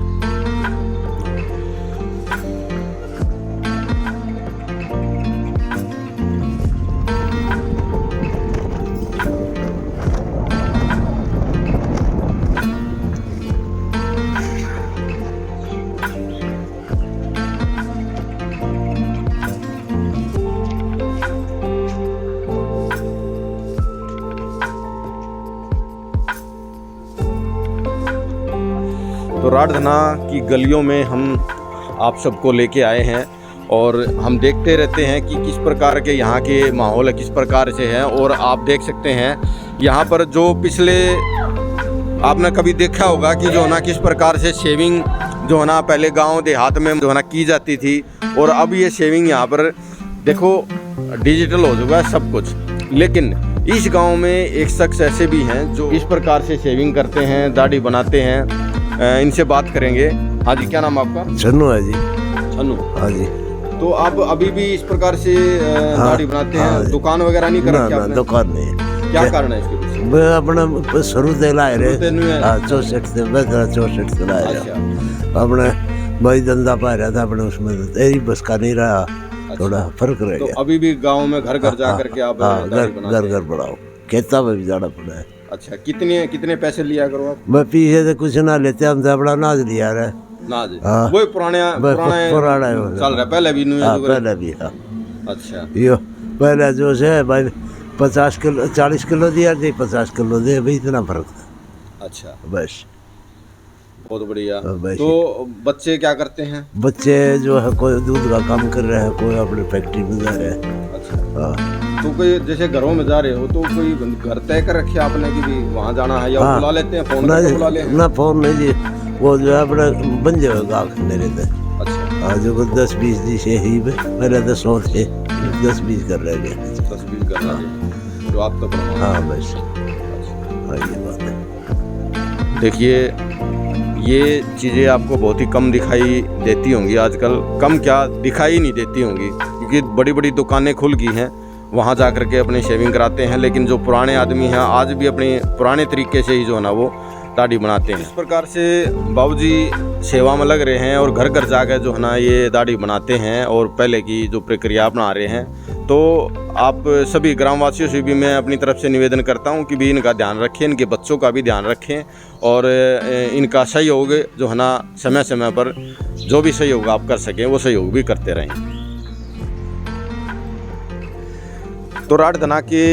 तो राठधना की गलियों में हम आप सबको लेके आए हैं और हम देखते रहते हैं कि किस प्रकार के यहाँ के माहौल किस प्रकार से हैं। और आप देख सकते हैं यहाँ पर जो पिछले आपने कभी देखा होगा कि जो है ना किस प्रकार से शेविंग जो है ना पहले गांव देहात में जो है ना की जाती थी, और अब ये शेविंग यहाँ पर देखो डिजिटल हो चुका है सब कुछ। लेकिन इस गांव में एक शख्स ऐसे भी हैं जो इस प्रकार से शेविंग करते हैं, दाढ़ी बनाते हैं। इनसे बात करेंगे। हाँ जी, क्या नाम आपका? छन्नू है जी। छन्नू, हाँ जी। तो आप अभी भी इस प्रकार से दाढ़ी बनाते हैं? दुकान वगैरह नहीं कर रखी आपने? दुकान नहीं। क्या कारण है इसके पीछे? मैं अपना शुरू से लाए रहे। हाँ, 64 से 64 से लाए रहे अपने भाई धंधा पा रहा था अपने, उसमें तेरी बस का नहीं रहा, थोड़ा फर्क रह गया। तो अभी भी गांव में घर घर जा करके आप घर बढ़ाओ, खेता में भी जाना पड़ा है। अच्छा, कितने पैसे लिया करो आप? मैं पीछे से कुछ ना लेते, हम तो अपना नाज लिया रहे। नाज? वही पुराना चल रहा है, पहले भी नहीं है? पहले भी। हाँ। अच्छा, यो पहले जो है भाई 50 किलो 40 किलो दिया थी, 50 किलो दे भाई, इतना फर्क था। अच्छा, बस। बहुत बढ़िया। तो बच्चे क्या करते हैं? बच्चे जो है कोई दूध का काम कर रहे हैं, कोई अपने फैक्ट्री में जा रहे हैं। अच्छा। हाँ। तो कोई जैसे घरों में जा रहे हो तो कोई घर तय कर रखे आपने कि भी वहाँ जाना है, या बुला लेते हैं फोन करके बुला ले? ना फोन नहीं जी, वो जो है अपने बन जाएगा मेरे से। अच्छा। हाँ, जो 10-20 दी से ही पहले 10 थे, 10-20 कर रहे हैं। 10-20 कर रहे हैं जो आप तो? हाँ बस। हाँ, ये बात है। देखिए, ये चीज़ें आपको बहुत ही कम दिखाई देती होंगी आजकल, कम क्या दिखाई नहीं देती होंगी, क्योंकि बड़ी बड़ी दुकानें खुल गई हैं, वहाँ जा कर के अपने शेविंग कराते हैं। लेकिन जो पुराने आदमी हैं आज भी अपने पुराने तरीके से ही जो है ना वो दाढ़ी बनाते हैं। इस प्रकार से बाबूजी सेवा में लग रहे हैं और घर घर जाकर जो है ना ये दाढ़ी बनाते हैं और पहले की जो प्रक्रिया अपना रहे हैं। तो आप सभी ग्रामवासियों से भी मैं अपनी तरफ से निवेदन करता हूं कि भी इनका ध्यान रखें, इनके बच्चों का भी ध्यान रखें और इनका सहयोग जो है ना समय समय पर जो भी सहयोग आप कर सकें वो सहयोग भी करते रहें। तो राठधना के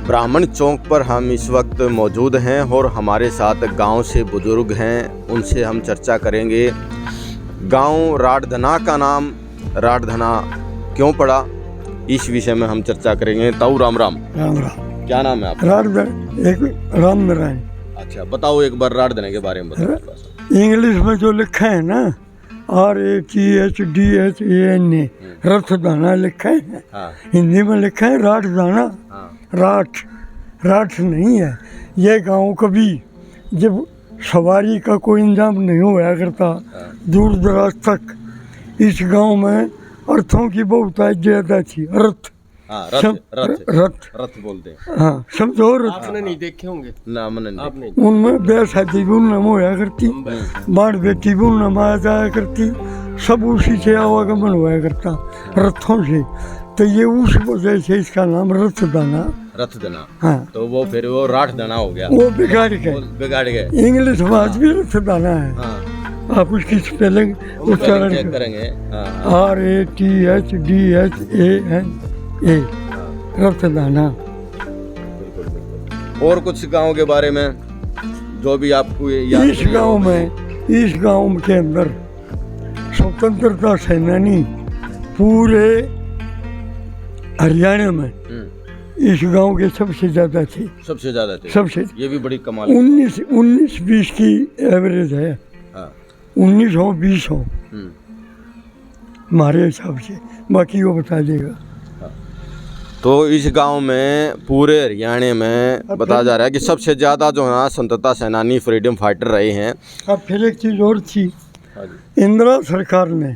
ब्राह्मण चौक पर हम इस वक्त मौजूद हैं और हमारे साथ गांव से बुजुर्ग हैं, उनसे हम चर्चा करेंगे। गांव राठधना का नाम राठधना क्यों पड़ा, इस विषय में हम चर्चा करेंगे। ताऊ राम राम। राम राम। क्या नाम है आपका? राठधना, एक राम नारायण। अच्छा, बताओ एक बार राठधना के बारे में बताओ। इंग्लिश में जो लिखा है ना, RATHDHANA, रथदाना लिखा है। हाँ। हिंदी में लिखा है राठदाना। राठ नहीं है। ये गांव कभी जब सवारी का कोई इंतजाम नहीं हुआ करता दूर दराज तक, इस गांव में अर्थों की बहुत ज्यादा थी। रथ, रथ बोलते हैं। हाँ, समझो रथ। आपने नहीं देखे होंगे ना? मैंने नहीं। उनमें बेसाती भी उनम होया करती, बाढ़ बेटी भी उनम आया जाया करती, सब उसी से आवागमन हुआ करता रथों से। तो ये उस वजह से इसका नाम रथदाना। रथदाना। हाँ। तो वो फिर वो राठधना हो गया। वो बिगाड़ गए। इंग्लिश में आज भी रथदाना है। हाँ। आप उसकी स्पेलिंग उच्चारण करेंगे। RATHDHANA, रथदाना। और कुछ गांव के बारे में जो भी आपको याद? इस गांव के अंदर स्वतंत्रता सेनानी पूरे हरियाणा में इस गांव के सबसे ज्यादा थे। सबसे ज्यादा थे? सबसे। ये भी बड़ी कमाल है। 19-20 की एवरेज है। हाँ। 19 हो 20 हो हमारे हिसाब से, बाकी वो बता देगा। तो इस गांव में पूरे हरियाणा में बताया जा रहा है कि सबसे ज़्यादा जो है ना स्वतंत्रता सेनानी फ्रीडम फाइटर रहे हैं। अब फिर एक चीज़ और थी, इंदिरा सरकार ने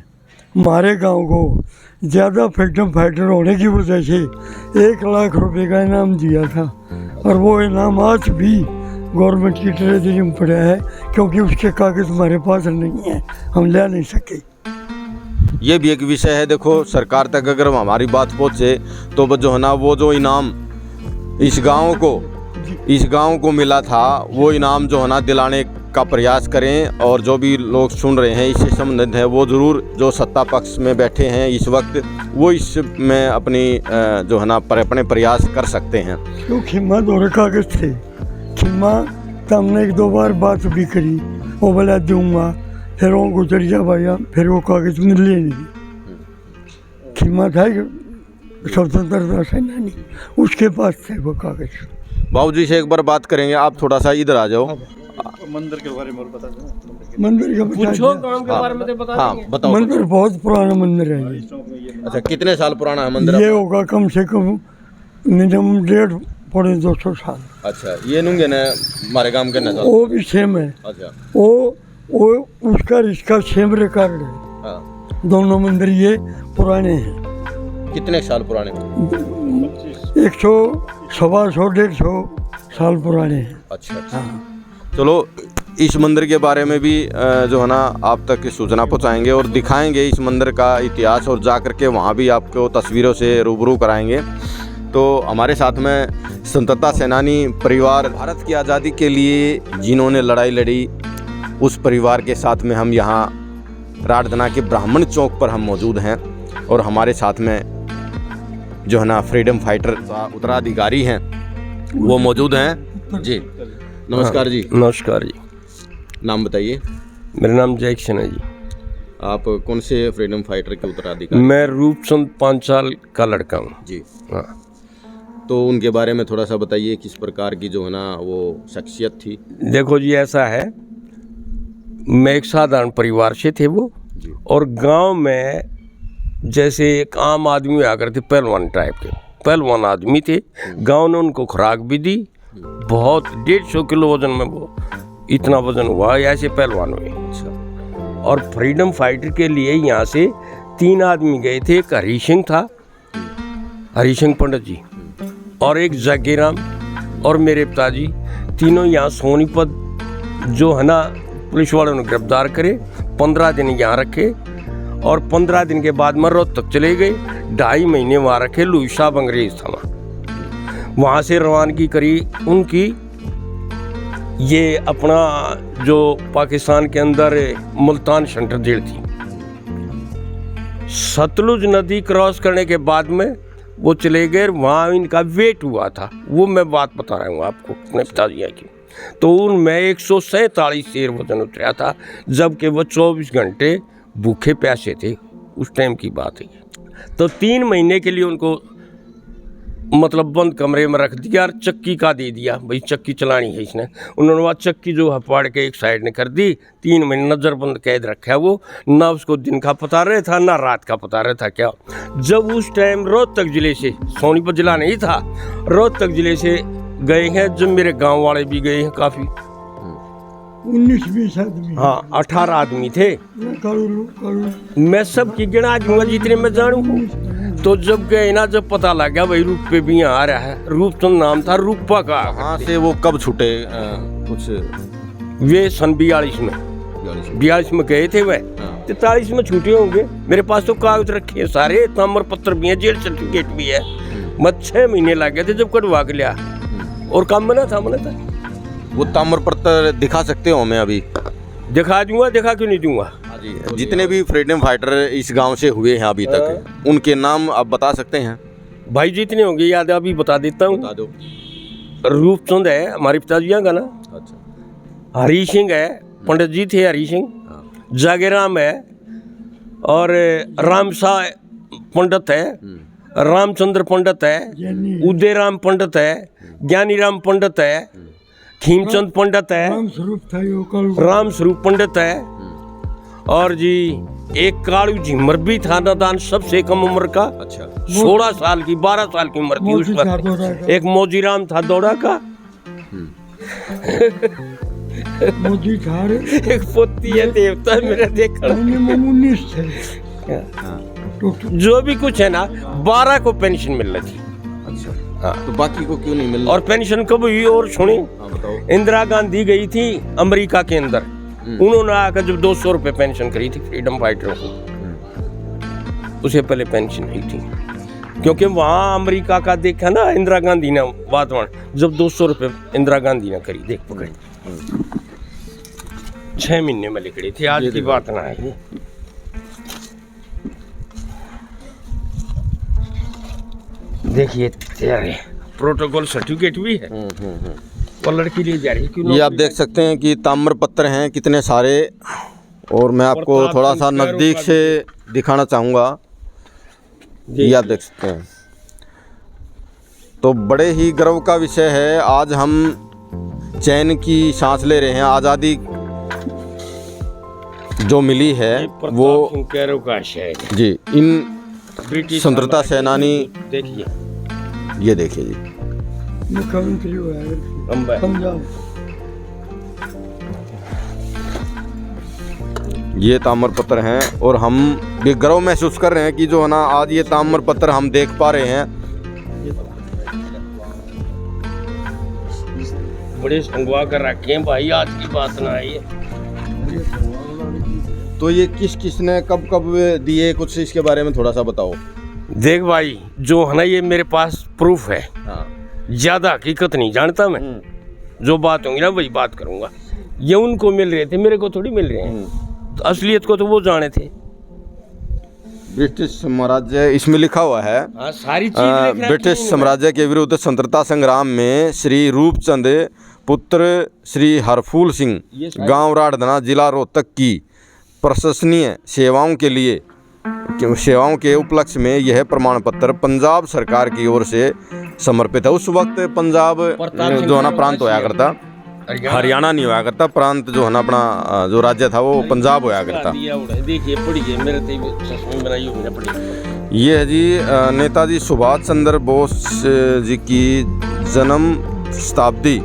हमारे गांव को ज़्यादा फ्रीडम फाइटर होने की वजह से 1 लाख रुपए का इनाम दिया था, और वो इनाम आज भी गवर्नमेंट की ट्रेजरी में पड़ा है, क्योंकि उसके कागज़ हमारे पास नहीं है, हम ले नहीं सके। ये भी एक विषय है। देखो, सरकार तक अगर हमारी बात पहुँचे तो वो जो है ना वो जो इनाम इस गांव को मिला था, वो इनाम जो है ना दिलाने का प्रयास करें। और जो भी लोग सुन रहे हैं इससे संबंधित है, वो ज़रूर जो सत्ता पक्ष में बैठे हैं इस वक्त, वो इसमें अपनी जो है ना अपने प्रयास कर सकते हैं। तो खिम्मा दो कागज़ थे, खिम्मा तो हमने 1-2 बार बात भी करी, वो बोला दूंगा, फिर वो गुजर जा भैया, फिर वो कागज़ मिले नहीं। खिम्मा था स्वतंत्रता सेनानी, उसके पास थे वो कागज़। बाबूजी से एक बार बात करेंगे, आप थोड़ा सा इधर आ जाओ। मंदिर के बारे में बता दो। मंदिर का बताओ। मंदिर बहुत पुराना मंदिर है ये। अच्छा, कितने साल पुराना है मंदिर? ये होगा कम से कम 1.5-200 साल। अच्छा, ये नूंगे ना हमारे गांव के ना? वो भी सेम है। अच्छा। वो वो उसका इसका सेम रिकॉर्ड है। हाँ। दोनों मंदिर ये पुराने हैं। कितने साल पुराने? 100, 125, 150 साल पुराने हैं। अच्छा अच्छा। चलो इस मंदिर के बारे में भी जो है ना आप तक सूचना पहुंचाएंगे और दिखाएंगे इस मंदिर का इतिहास, और जा कर के वहाँ भी आपको तस्वीरों से रूबरू कराएंगे। तो हमारे साथ में स्वतंत्रता सेनानी परिवार, भारत की आज़ादी के लिए जिन्होंने लड़ाई लड़ी, उस परिवार के साथ में हम यहाँ राठधना के ब्राह्मण चौक पर हम मौजूद हैं, और हमारे साथ में जो है ना फ्रीडम फाइटर उत्तराधिकारी हैं वो मौजूद हैं जी। नमस्कार जी। नमस्कार जी। नाम बताइए। मेरा नाम जय किशन है जी। आप कौन से फ्रीडम फाइटर के उत्तराधिकारी? मैं रूपचंद पांचाल का लड़का हूँ जी। हाँ। तो उनके बारे में थोड़ा सा बताइए, किस प्रकार की जो है ना वो शख्सियत थी? देखो जी, ऐसा है, मैं एक साधारण परिवार से थे वो, और गांव में जैसे एक आम आदमी हुआ करते, पहलवान टाइप के पहलवान आदमी थे। गांव ने उनको खुराक भी दी, बहुत 150 किलो वजन में वो इतना वजन हुआ, ऐसे पहलवान हुए। और फ्रीडम फाइटर के लिए यहाँ से 3 आदमी गए थे। एक हरी सिंह था, हरी सिंह पंडित जी, और एक जागीराम और मेरे पिताजी, तीनों यहाँ सोनीपत जो है ना पुलिस वालों ने गिरफ्तार करे। 15 दिन यहाँ रखे, और 15 दिन के बाद में रोहतक चले गए। 2.5 महीने वहाँ रखे। लुई साहब अंग्रेज था वहाँ से रवानगी करी उनकी। ये अपना जो पाकिस्तान के अंदर मुल्तान सेंटर जेल थी। सतलुज नदी क्रॉस करने के बाद में वो चले गए, वहाँ इनका वेट हुआ था। वो मैं बात बता रहा हूँ आपको अपने पिताजी की। तो उनमें 147 शेर वजन उतरा था, जबकि वो 24 घंटे भूखे प्यासे थे। उस टाइम की बात है। तो 3 महीने के लिए उनको मतलब बंद कमरे में रख दिया और चक्की का दे दिया, भाई चक्की चलानी है इसने। उन्होंने वह चक्की जो है फाड़ के एक साइड ने कर दी। 3 महीने नज़रबंद कैद रखा वो, ना उसको दिन का पता रहे था ना रात का पता रहे था क्या। जब उस टाइम रोहतक ज़िले से, सोनीपत जिला नहीं था, रोहतक ज़िले से गए हैं, जब मेरे गाँव वाले भी गए हैं काफ़ी। 19-20 आदमी। हाँ, 18 आदमी थे। मैं सब की गिना दूंगा जितने मैं जानूँ। तो जब गए ना, जब पता लग गया भाई रूप पे भी यहाँ आ रहा है, रूपचंद नाम था, रूपा का। हाँ से वो कब छूटे कुछ? वे सन 42 में 42 में गए थे, वह 43 में छूटे होंगे। मेरे पास तो कागज रखे हैं सारे, ताम्र पत्र भी है, जेल सर्टिफिकेट भी है। मैं 6 महीने लग गए थे जब कटवा के लिया, और काम मना था। वो ताम्र पत्र दिखा सकते हो हमें? अभी दिखा दूंगा, दिखा क्यों नहीं दूंगा। जितने भी फ्रीडम फाइटर इस गांव से हुए हैं अभी तक, उनके नाम आप बता सकते हैं? भाई जितने होंगे याद अभी बता देता हूँ। बता दो। रूपचंद है हमारे पिताजी का ना। अच्छा। हरी सिंह है, पंडित जी थे हरी सिंह। जागेराम है, और रामशाह पंडित है, रामचंद्र पंडित है, उदयराम पंडित है, ज्ञानीराम पंडित है, खीमचंद पंडित है, राम स्वरूप पंडित है, और जी एक कालू झिमर भी था नादान, सबसे कम उम्र का। अच्छा। 16 साल की 12 साल की उम्र थी उस वक्त। एक मोजीराम था दौड़ा का। मोदी था रे। एक पोती है देवता मेरा देखा। जो भी कुछ है ना, 12 को पेंशन मिल रही थी। अच्छा। हाँ। तो बाकी को क्यों नहीं मिल? और पेंशन कब हुई और सुनी? इंदिरा गांधी गई थी अमेरिका के अंदर, उन्होंने आकर जब 200 रुपये पेंशन करी थी फ्रीडम फाइटरों को, उसे पहले पेंशन नहीं थी। क्योंकि वहाँ अमेरिका का देखा ना इंदिरा गांधी ने वातावरण, जब 200 रुपये इंदिरा गांधी ने करी, देख पकड़े 6 महीने में लिखड़ी थी। आज की बात ना है। देखिए तेरे प्रोटोकॉल सर्टिफिकेट भी है, और लड़की ले जा रही है। ये आप देख सकते हैं कि ताम्र पत्र हैं कितने सारे, और मैं आपको थोड़ा सा नज़दीक से दिखाना चाहूँगा। ये आप देख सकते हैं। तो बड़े ही गर्व का विषय है, आज हम चैन की सांस ले रहे हैं। आज़ादी जो मिली है वो जी इन स्वतंत्रता सेनानी, देखिए ये देखिए जी, मुख्यमंत्री हुआ है पंजाब। ये ताम्रपत्र हैं और हम भी गर्व महसूस कर रहे हैं कि जो है ना आज ये ताम्रपत्र हम देख पा रहे हैं। बड़े संगवा कर रखे हैं भाई, आज की बात ना आई है। तो ये किस ने कब दिए, कुछ इसके बारे में थोड़ा सा बताओ। देख भाई, जो है ना ये मेरे पास प्रूफ है। हाँ। ज्यादा हकीकत नहीं जानता मैं, जो बात होंगी ना वही बात करूंगा। ये उनको मिल रहे थे, मेरे को थोड़ी मिल रहे हैं। तो असलियत को तो वो जाने थे। ब्रिटिश साम्राज्य इसमें लिखा हुआ है। हाँ, सारी चीज ब्रिटिश साम्राज्य के विरुद्ध स्वतंत्रता संग्राम में श्री रूपचंद पुत्र श्री हरफूल सिंह गांव राठधना जिला रोहतक की प्रशंसनीय सेवाओं के उपलक्ष्य में यह प्रमाण पत्र पंजाब सरकार की ओर से समर्पित है। उस वक्त पंजाब जो है ना प्रांत होया करता, हरियाणा नहीं होया करता। प्रांत जो है ना अपना जो राज्य था वो पंजाब होया करता। देखिए पढ़िए, मेरे चश्मे बनाई हुई है, पढ़िए। ये है जी नेताजी सुभाष चंद्र बोस जी की जन्म शताब्दी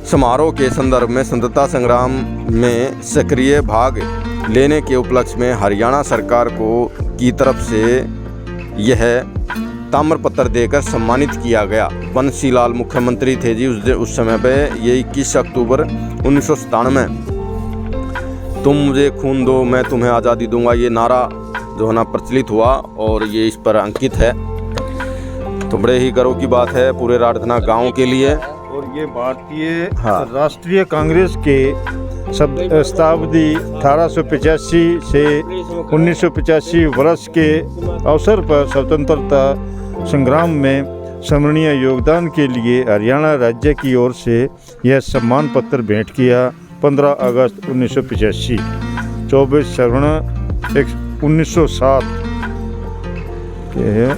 समारोह के संदर्भ में स्वतंत्रता संग्राम में सक्रिय भाग लेने के उपलक्ष्य में हरियाणा सरकार की तरफ से यह ताम्रपत्र देकर सम्मानित किया गया। बंसीलाल मुख्यमंत्री थे जी उस समय पे। ये 21 अक्टूबर 1997 तुम मुझे खून दो मैं तुम्हें आज़ादी दूंगा, ये नारा जो है ना प्रचलित हुआ और ये इस पर अंकित है। तो बड़े ही गर्व की बात है पूरे राठधना गांव के लिए। और ये भारतीय राष्ट्रीय कांग्रेस के शताब्दी 1885 से 1985 वर्ष के अवसर पर स्वतंत्रता संग्राम में स्मरणीय योगदान के लिए हरियाणा राज्य की ओर से यह सम्मान पत्र भेंट किया। 15 अगस्त 1985, 24 श्रावण 1907 के है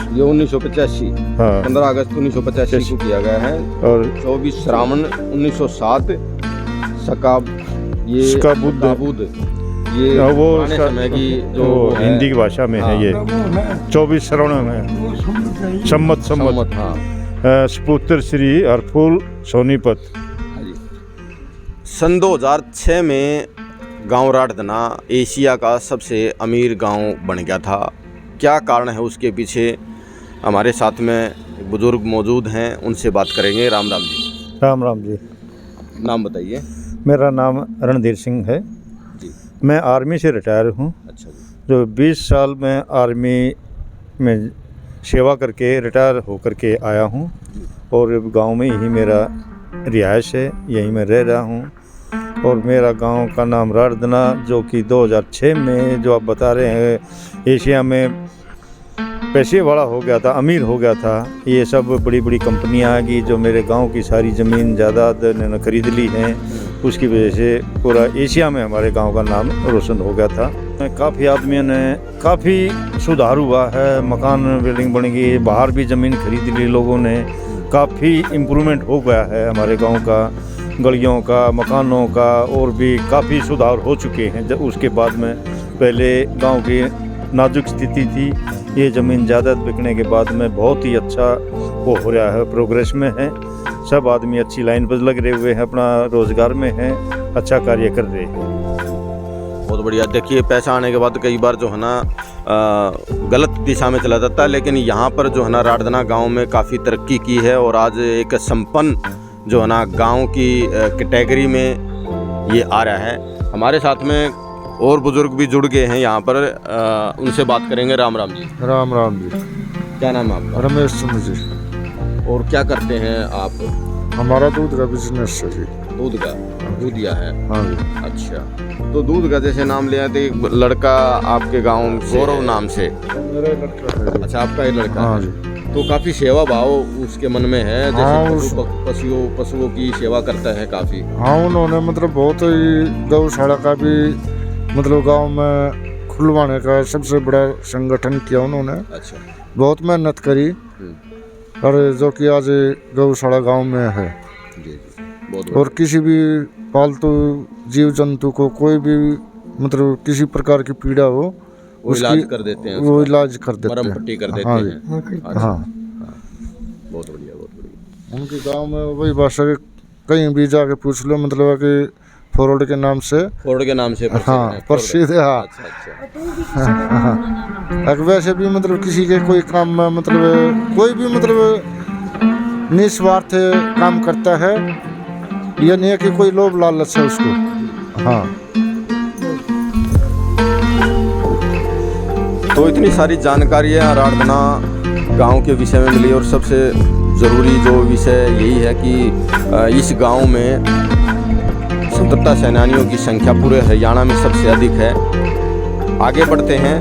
ये 1985। हाँ। 15 अगस्त 1985 को किया गया है और 24 श्रावण 1907 शकाबुद्ध ये वो समय की जो हिंदी की भाषा में है। ये 24 श्रावण में सम्मत हाँ। सपुत्र श्री हरफूल सोनीपत। सन 2006 में गांव राठधना एशिया का सबसे अमीर गांव बन गया था। क्या कारण है उसके पीछे? हमारे साथ में बुजुर्ग मौजूद हैं, उनसे बात करेंगे। राम राम जी। राम राम जी। नाम बताइए। मेरा नाम रणधीर सिंह है जी। मैं आर्मी से रिटायर हूँ। अच्छा जी। जो 20 साल में आर्मी में सेवा करके रिटायर होकर के आया हूँ और गांव में ही मेरा रिहाइश है, यहीं मैं रह रहा हूँ। और मेरा गांव का नाम राठधना, जो कि 2006 में जो आप बता रहे हैं एशिया में पैसे वाला हो गया था, अमीर हो गया था। ये सब बड़ी बड़ी कंपनियां आ गई जो मेरे गांव की सारी ज़मीन जायदाद ने खरीद ली हैं। उसकी वजह से पूरा एशिया में हमारे गांव का नाम रोशन हो गया था। काफ़ी आदमियों ने काफ़ी सुधार हुआ है, मकान बिल्डिंग बन गई, बाहर भी ज़मीन खरीद ली लोगों ने। काफ़ी इम्प्रूवमेंट हो गया है हमारे गाँव का, गलियों का, मकानों का, और भी काफ़ी सुधार हो चुके हैं। जब उसके बाद में पहले गांव की नाजुक स्थिति थी, ये ज़मीन जायदाद बिकने के बाद में बहुत ही अच्छा वो हो रहा है, प्रोग्रेस में है। सब आदमी अच्छी लाइन पर लग रहे हुए हैं, अपना रोज़गार में हैं, अच्छा कार्य कर रहे हैं। बहुत बढ़िया। देखिए पैसा आने के बाद कई बार जो है ना गलत दिशा में चला जाता है, लेकिन यहाँ पर जो है ना राठधना गाँव में काफ़ी तरक्की की है और आज एक संपन्न जो है ना गांव की कैटेगरी में ये आ रहा है। हमारे साथ में और बुजुर्ग भी जुड़ गए हैं यहाँ पर, उनसे बात करेंगे। राम राम जी। राम राम जी। क्या नाम है आपका? रमेश चंद्र जी। और क्या करते हैं आप? हमारा दूध का बिजनेस है जी। दूध का? दूधिया है। हाँ जी। अच्छा, तो दूध का जैसे नाम लिया तो एक लड़का आपके गाँव गौरव नाम से? मेरा लड़का है। अच्छा, आपका एक लड़का? हाँ जी। तो काफ़ी सेवा भाव उसके मन में है, जैसे पशुओं की सेवा करता है काफ़ी। हाँ, उन्होंने मतलब बहुत ही गौशाला का भी मतलब गांव में खुलवाने का सबसे बड़ा संगठन किया उन्होंने। अच्छा। बहुत मेहनत करी और जो कि आज गौशाला गांव में है। जी, बहुत और किसी भी पालतू जीव जंतु को कोई भी मतलब किसी प्रकार की पीड़ा हो, वो इलाज कर देते हैं, वो इलाज कर देते हैं, मरहम पट्टी कर देते हाँ हैं। हाँ, बहुत बढ़िया, बहुत बढ़िया। उनके गांव में वही भाषा कहीं भी जाके पूछ लो, मतलब कि फोर्ड के नाम से। फोर्ड के नाम से हाँ प्रसिद्ध है। हाँ हाँ। वैसे भी मतलब किसी के कोई काम में मतलब कोई भी मतलब निस्वार्थ काम करता है, ये नहीं है कि कोई लोभ लालच है उसको। हाँ तो इतनी सारी जानकारियाँ आराधना गांव के विषय में मिली और सबसे ज़रूरी जो विषय यही है कि इस गांव में स्वतंत्रता सेनानियों की संख्या पूरे हरियाणा में सबसे अधिक है। आगे बढ़ते हैं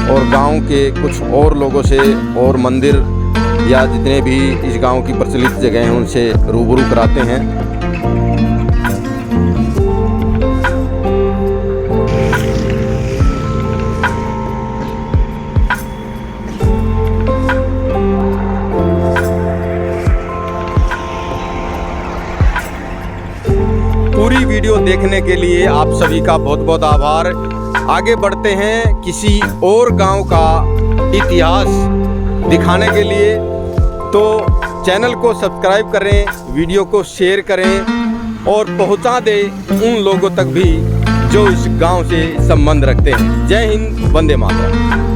और गांव के कुछ और लोगों से और मंदिर या जितने भी इस गांव की प्रचलित जगह हैं उनसे रूबरू कराते हैं। पूरी वीडियो देखने के लिए आप सभी का बहुत बहुत आभार। आगे बढ़ते हैं किसी और गांव का इतिहास दिखाने के लिए, तो चैनल को सब्सक्राइब करें, वीडियो को शेयर करें और पहुंचा दें उन लोगों तक भी जो इस गांव से संबंध रखते हैं। जय हिंद, वंदे मातरम।